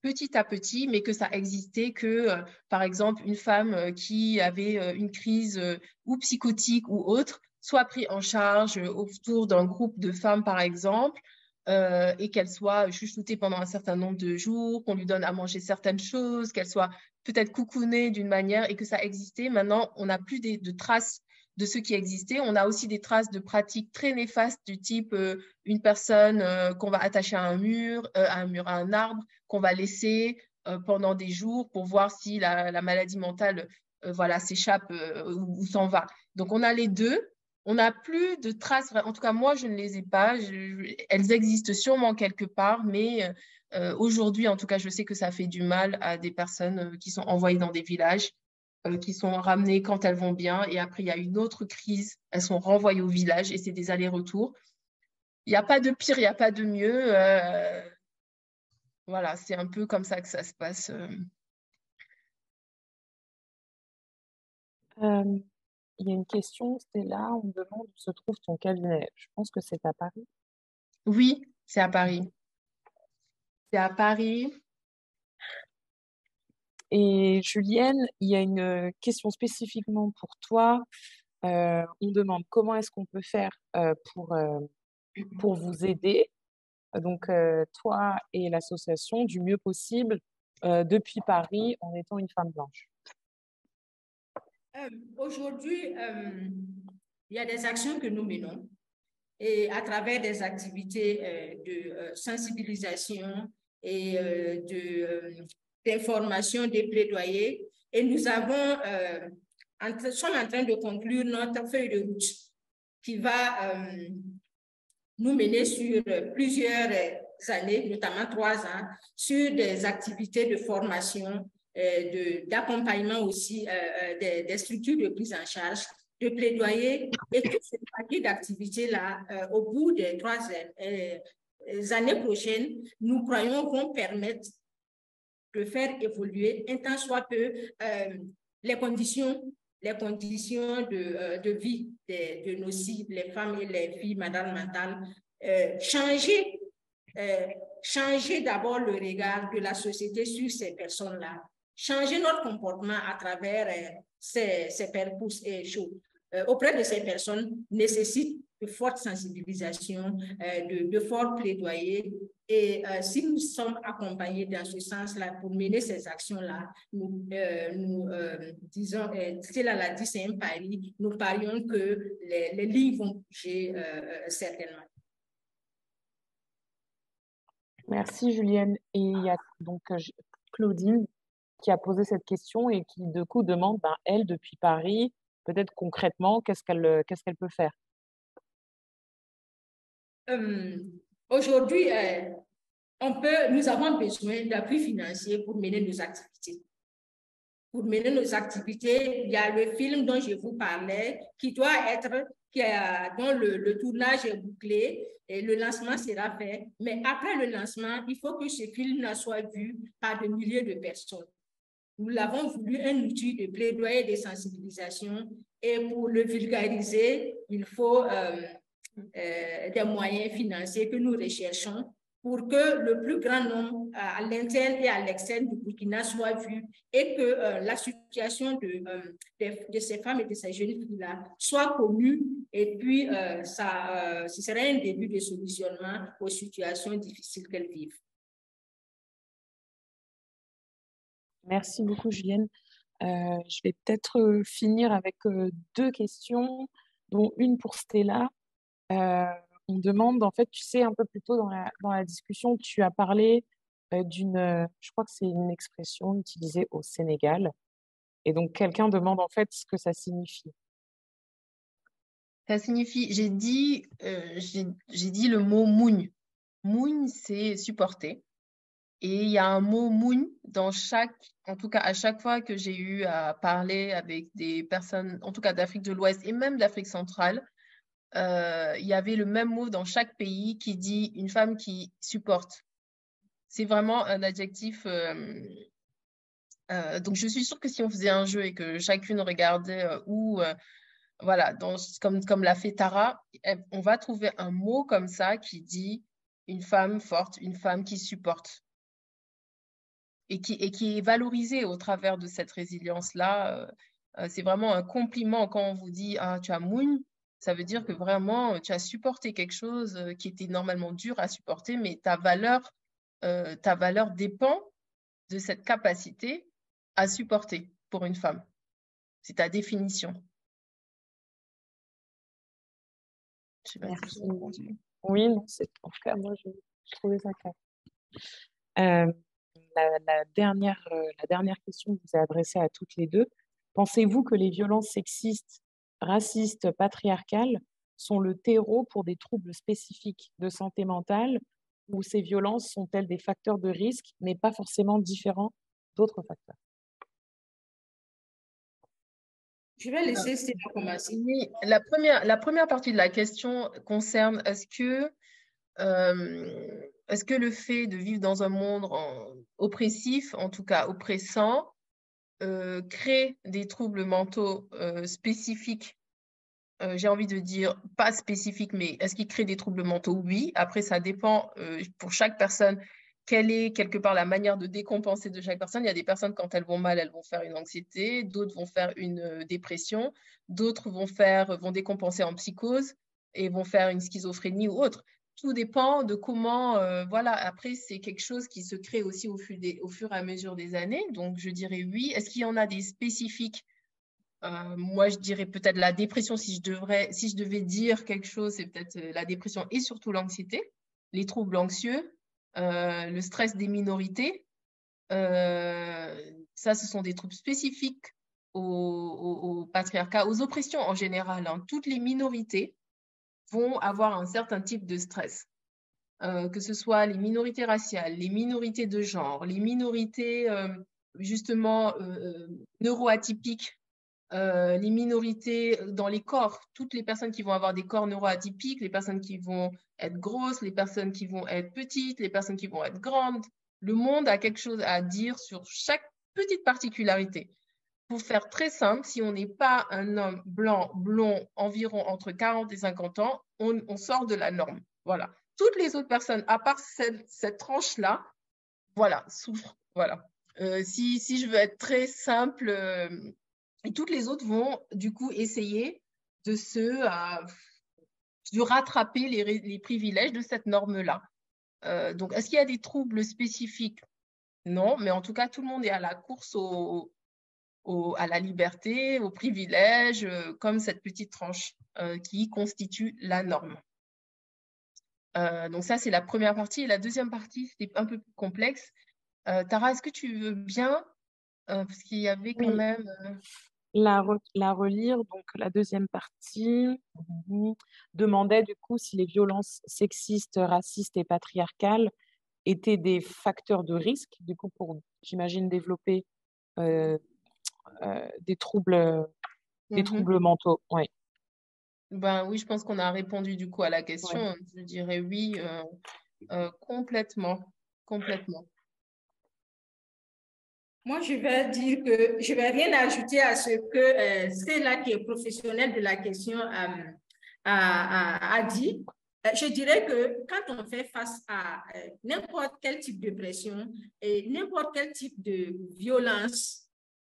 petit à petit, mais que ça existait, que, par exemple, une femme qui avait une crise ou psychotique ou autre, soit prise en charge autour d'un groupe de femmes, par exemple, et qu'elle soit chouchoutée pendant un certain nombre de jours, qu'on lui donne à manger certaines choses, qu'elle soit peut-être coucounée d'une manière et que ça existait. Maintenant, on n'a plus de traces de ce qui existait. On a aussi des traces de pratiques très néfastes du type une personne qu'on va attacher à un arbre, qu'on va laisser pendant des jours pour voir si la maladie mentale voilà, s'échappe ou s'en va. Donc, on a les deux. On n'a plus de traces, en tout cas, moi, je ne les ai pas. Elles existent sûrement quelque part, mais aujourd'hui, en tout cas, je sais que ça fait du mal à des personnes qui sont envoyées dans des villages, qui sont ramenées quand elles vont bien, et après, il y a une autre crise, elles sont renvoyées au village, et c'est des allers-retours. Il n'y a pas de pire, il n'y a pas de mieux. Voilà, c'est un peu comme ça que ça se passe. Il y a une question, Stella, on me demande où se trouve ton cabinet. Je pense que c'est à Paris. Oui, c'est à Paris. C'est à Paris. Et Julienne, il y a une question spécifiquement pour toi. On demande comment est-ce qu'on peut faire pour vous aider, donc toi et l'association, du mieux possible depuis Paris en étant une femme blanche. Aujourd'hui, il y a des actions que nous menons et à travers des activités de sensibilisation et d'information, des plaidoyers. Et nous sommes en train de conclure notre feuille de route qui va nous mener sur plusieurs années, notamment 3 ans, sur des activités de formation, d'accompagnement aussi des structures de prise en charge, de plaidoyer, et tout ce paquet d'activités-là, au bout des 3 années prochaines, nous croyons vont permettre de faire évoluer, un tant soit que les conditions de vie de nos cibles, les femmes et les filles malades mentales, changer d'abord le regard de la société sur ces personnes-là, changer notre comportement à travers ces parcours auprès de ces personnes nécessite de forte sensibilisation, de forts plaidoyers. Et si nous sommes accompagnés dans ce sens-là pour mener ces actions-là, nous disons, Stella l'a dit, c'est un pari, nous parions que les lignes vont bouger certainement. Merci Julienne. Et il y a donc Claudine qui a posé cette question et qui de coup demande, elle, depuis Paris, peut-être concrètement, qu'est-ce qu'elle peut faire? Aujourd'hui, nous avons besoin d'appui financier pour mener nos activités. Pour mener nos activités, il y a le film dont je vous parlais qui doit être, dont le tournage est bouclé et le lancement sera fait. Mais après le lancement, il faut que ce film soit vu par des milliers de personnes. Nous l'avons voulu un outil de plaidoyer et de sensibilisation, et pour le vulgariser, il faut des moyens financiers que nous recherchons pour que le plus grand nombre à l'interne et à l'externe du Burkina soit vu, et que la situation de ces femmes et de ces jeunes filles-là soit connue, et puis ce serait un début de solutionnement aux situations difficiles qu'elles vivent. Merci beaucoup Julienne. Je vais peut-être finir avec 2 questions, dont une pour Stella. on demande, en fait, tu sais, un peu plus tôt dans la discussion, tu as parlé je crois que c'est une expression utilisée au Sénégal. Et donc, quelqu'un demande en fait ce que ça signifie. Ça signifie, j'ai dit le mot mougne. Mougne, c'est supporter. Et il y a un mot mougne en tout cas à chaque fois que j'ai eu à parler avec des personnes, en tout cas d'Afrique de l'Ouest et même d'Afrique centrale, il y avait le même mot dans chaque pays qui dit une femme qui supporte. C'est vraiment un adjectif. Donc je suis sûre que si on faisait un jeu et que chacune regardait voilà, comme l'a fait Tara, on va trouver un mot comme ça qui dit une femme forte, une femme qui supporte. Et qui est valorisé au travers de cette résilience-là. C'est vraiment un compliment quand on vous dit « Ah, tu as mougne », ça veut dire que vraiment, tu as supporté quelque chose qui était normalement dur à supporter, mais ta valeur dépend de cette capacité à supporter pour une femme. C'est ta définition. Je sais pas si j'ai répondu. Oui, non, en tout cas, moi, je trouvais ça clair. La dernière question vous est adressée à toutes les deux. Pensez-vous que les violences sexistes, racistes, patriarcales sont le terreau pour des troubles spécifiques de santé mentale ou ces violences sont-elles des facteurs de risque, mais pas forcément différents d'autres facteurs? Je vais laisser Stéphane commencer. Oui, la première partie de la question concerne est-ce que le fait de vivre dans un monde oppressif, en tout cas oppressant, crée des troubles mentaux spécifiques? J'ai envie de dire pas spécifiques, mais est-ce qu'il crée des troubles mentaux? Oui. Après, ça dépend pour chaque personne. Quelle est quelque part la manière de décompenser de chaque personne? Il y a des personnes, quand elles vont mal, elles vont faire une anxiété, d'autres vont faire une dépression, d'autres vont décompenser en psychose et vont faire une schizophrénie ou autre. Tout dépend de comment, voilà. Après, c'est quelque chose qui se crée aussi au fur et à mesure des années. Donc, je dirais oui. Est-ce qu'il y en a des spécifiques? Moi, je dirais peut-être la dépression. Si je devais dire quelque chose, c'est peut-être la dépression et surtout l'anxiété, les troubles anxieux, le stress des minorités. Ça, ce sont des troubles spécifiques au patriarcat, aux oppressions en général. Hein. Toutes les minorités vont avoir un certain type de stress. Que ce soit les minorités raciales, les minorités de genre, les minorités justement neuroatypiques, les minorités dans les corps, toutes les personnes qui vont avoir des corps neuroatypiques, les personnes qui vont être grosses, les personnes qui vont être petites, les personnes qui vont être grandes. Le monde a quelque chose à dire sur chaque petite particularité. Pour faire très simple, si on n'est pas un homme blanc, blond, environ entre 40 et 50 ans, on sort de la norme. Voilà. Toutes les autres personnes, à part cette tranche-là, voilà, souffrent. Voilà. Si je veux être très simple, et toutes les autres vont du coup essayer de rattraper les privilèges de cette norme-là. Donc, est-ce qu'il y a des troubles spécifiques? Non, mais en tout cas, tout le monde est à la course à la liberté, aux privilèges, comme cette petite tranche qui constitue la norme. Donc ça, c'est la première partie. Et la deuxième partie, c'était un peu plus complexe. Tara, est-ce que tu veux bien parce qu'il y avait quand même... La relire, donc la deuxième partie demandait du coup si les violences sexistes, racistes et patriarcales étaient des facteurs de risque, du coup pour, j'imagine, développer des troubles mentaux. Ouais. Ben oui, je pense qu'on a répondu du coup à la question. Ouais. Je dirais oui, complètement. Moi, je vais dire que je ne vais rien ajouter à ce que Stella, qui est professionnelle de la question, a dit. Je dirais que quand on fait face à n'importe quel type de pression et n'importe quel type de violence,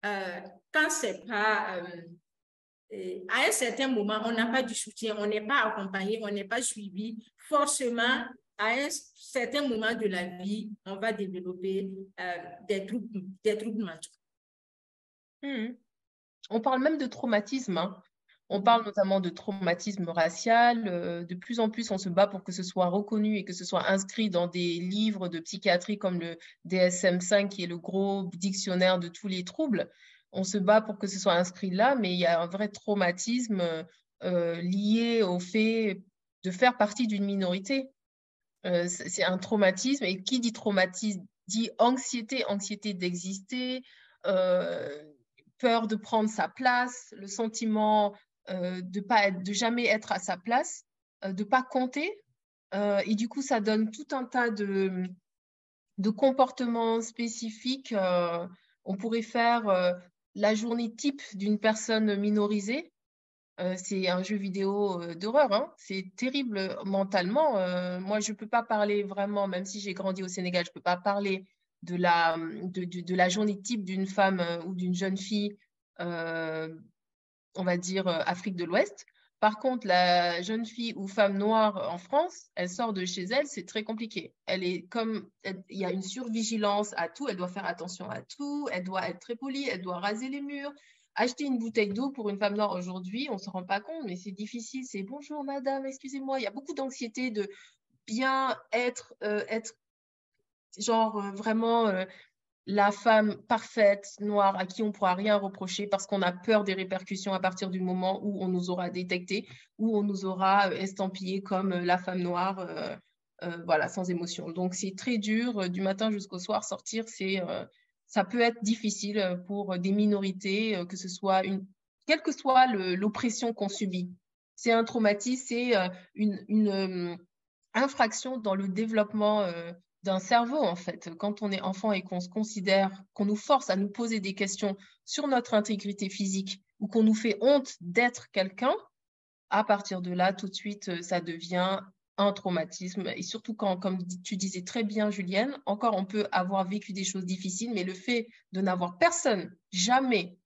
quand c'est pas... à un certain moment, on n'a pas du soutien, on n'est pas accompagné, on n'est pas suivi, forcément, à un certain moment de la vie, on va développer des troubles mentaux. On parle même de traumatisme. Hein. On parle notamment de traumatisme racial. De plus en plus, on se bat pour que ce soit reconnu et que ce soit inscrit dans des livres de psychiatrie comme le DSM-5, qui est le gros dictionnaire de tous les troubles. On se bat pour que ce soit inscrit là, mais il y a un vrai traumatisme lié au fait de faire partie d'une minorité. C'est un traumatisme, et qui dit traumatisme dit anxiété, anxiété d'exister, peur de prendre sa place, le sentiment de jamais être à sa place, de pas compter. Et du coup, ça donne tout un tas de comportements spécifiques. On pourrait faire la journée type d'une personne minorisée. C'est un jeu vidéo d'horreur, hein. C'est terrible mentalement. Moi, je ne peux pas parler vraiment, même si j'ai grandi au Sénégal, je ne peux pas parler de la journée type d'une femme ou d'une jeune fille, on va dire Afrique de l'Ouest. Par contre, la jeune fille ou femme noire en France, elle sort de chez elle, c'est très compliqué. Il y a une survigilance à tout, elle doit faire attention à tout, elle doit être très polie, elle doit raser les murs. Acheter une bouteille d'eau pour une femme noire aujourd'hui, on ne se rend pas compte, mais c'est difficile. C'est bonjour madame, excusez-moi. Il y a beaucoup d'anxiété de bien être genre vraiment la femme parfaite, noire, à qui on ne pourra rien reprocher parce qu'on a peur des répercussions à partir du moment où on nous aura détecté, où on nous aura estampillé comme la femme noire, voilà, sans émotion. Donc c'est très dur, du matin jusqu'au soir, sortir, ça peut être difficile pour des minorités, que ce soit quelle que soit l'oppression qu'on subit. C'est un traumatisme, c'est une infraction dans le développement d'un cerveau, en fait. Quand on est enfant et qu'on se considère, qu'on nous force à nous poser des questions sur notre intégrité physique ou qu'on nous fait honte d'être quelqu'un, à partir de là, tout de suite, ça devient un traumatisme. Et surtout quand, comme tu disais très bien, Julienne, encore on peut avoir vécu des choses difficiles, mais le fait de n'avoir personne, jamais,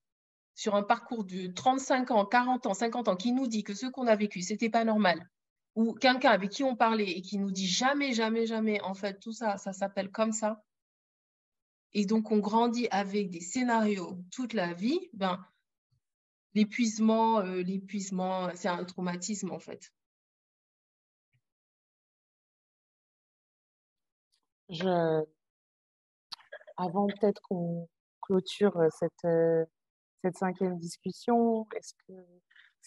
sur un parcours de 35 ans, 40 ans, 50 ans, qui nous dit que ce qu'on a vécu, c'était pas normal, ou quelqu'un avec qui on parlait et qui nous dit jamais, jamais, jamais, en fait, tout ça, ça s'appelle comme ça. Et donc, on grandit avec des scénarios toute la vie, ben, l'épuisement, c'est un traumatisme, en fait. Avant peut-être qu'on clôture cette cinquième discussion, est-ce qu'il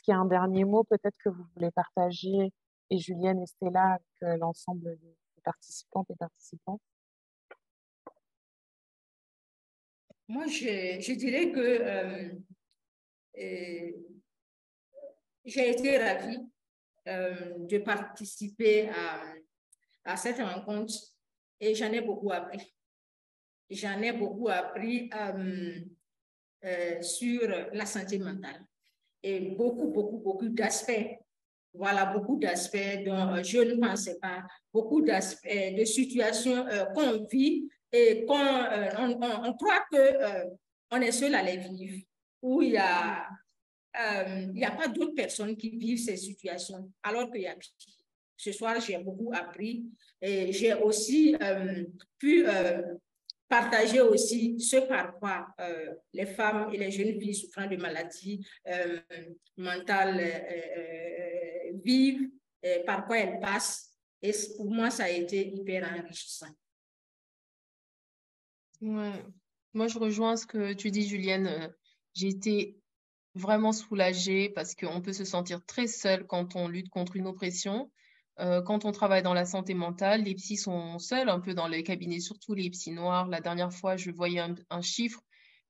y a un dernier mot peut-être que vous voulez partager, et Julienne et Stella, avec l'ensemble des participantes et participants? Moi, je dirais que j'ai été ravie de participer à cette rencontre et j'en ai beaucoup appris. J'en ai beaucoup appris sur la santé mentale et beaucoup d'aspects. Voilà, beaucoup d'aspects dont je ne pensais pas, beaucoup d'aspects, de situations qu'on vit et on croit qu'on est seul à les vivre, où il y a pas d'autres personnes qui vivent ces situations, alors qu'il y a pire. Ce soir, j'ai beaucoup appris et j'ai aussi pu partager aussi ce par quoi les femmes et les jeunes filles souffrant de maladies mentales vivent, par quoi elles passent. Et pour moi, ça a été hyper enrichissant. Ouais. Moi, je rejoins ce que tu dis, Julienne. J'ai été vraiment soulagée parce qu'on peut se sentir très seul quand on lutte contre une oppression. Quand on travaille dans la santé mentale, les psys sont seuls un peu dans les cabinets, surtout les psys noirs. La dernière fois, je voyais un chiffre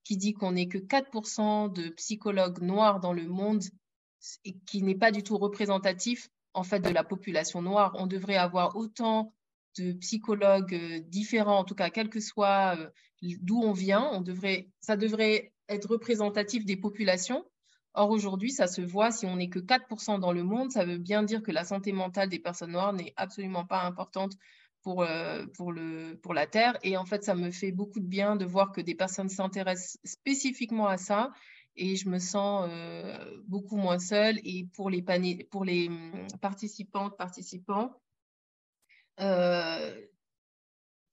qui dit qu'on n'est que 4% de psychologues noirs dans le monde, et qui n'est pas du tout représentatif en fait de la population noire. On devrait avoir autant de psychologues différents, en tout cas, quel que soit d'où on vient, ça devrait être représentatif des populations. Or, aujourd'hui, ça se voit, si on n'est que 4% dans le monde, ça veut bien dire que la santé mentale des personnes noires n'est absolument pas importante pour la Terre. Et en fait, ça me fait beaucoup de bien de voir que des personnes s'intéressent spécifiquement à ça. Et je me sens beaucoup moins seule. Et pour les participantes, participants,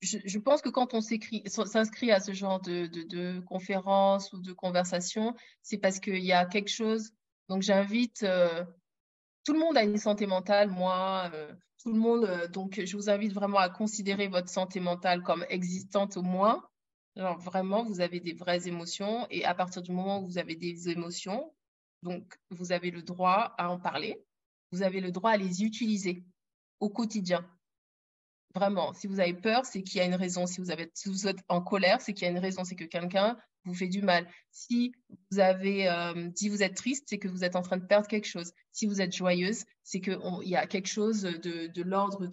je pense que quand on s'inscrit à ce genre de conférences ou de conversations, c'est parce qu'il y a quelque chose Donc, j'invite tout le monde à une santé mentale, moi, tout le monde. Donc, je vous invite vraiment à considérer votre santé mentale comme existante au moins. Genre, vraiment, vous avez des vraies émotions et à partir du moment où vous avez des émotions, donc, vous avez le droit à en parler. Vous avez le droit à les utiliser au quotidien. Vraiment, si vous avez peur, c'est qu'il y a une raison. Si vous êtes en colère, c'est qu'il y a une raison. C'est que quelqu'un vous fait du mal. Si si vous êtes triste, c'est que vous êtes en train de perdre quelque chose. Si vous êtes joyeuse, c'est qu'il y a quelque chose de l'ordre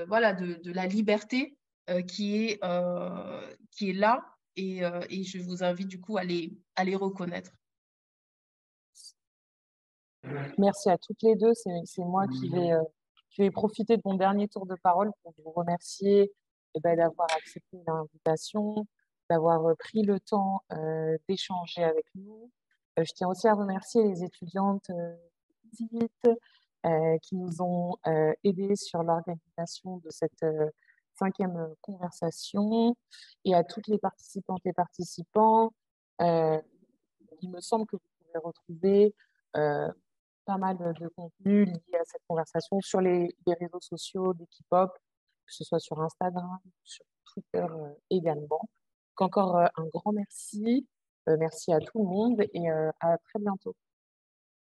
voilà, de la liberté qui est là. Et je vous invite du coup à les reconnaître. Merci à toutes les deux. C'est moi qui vais profiter de mon dernier tour de parole pour vous remercier d'avoir accepté l'invitation, d'avoir pris le temps d'échanger avec nous. Je tiens aussi à remercier les étudiantes qui nous ont aidés sur l'organisation de cette 5e conversation et à toutes les participantes et participants. Il me semble que vous pouvez retrouver pas mal de contenu lié à cette conversation sur les réseaux sociaux d'Equipop, que ce soit sur Instagram, sur Twitter également. Donc encore un grand merci. Merci à tout le monde et à très bientôt.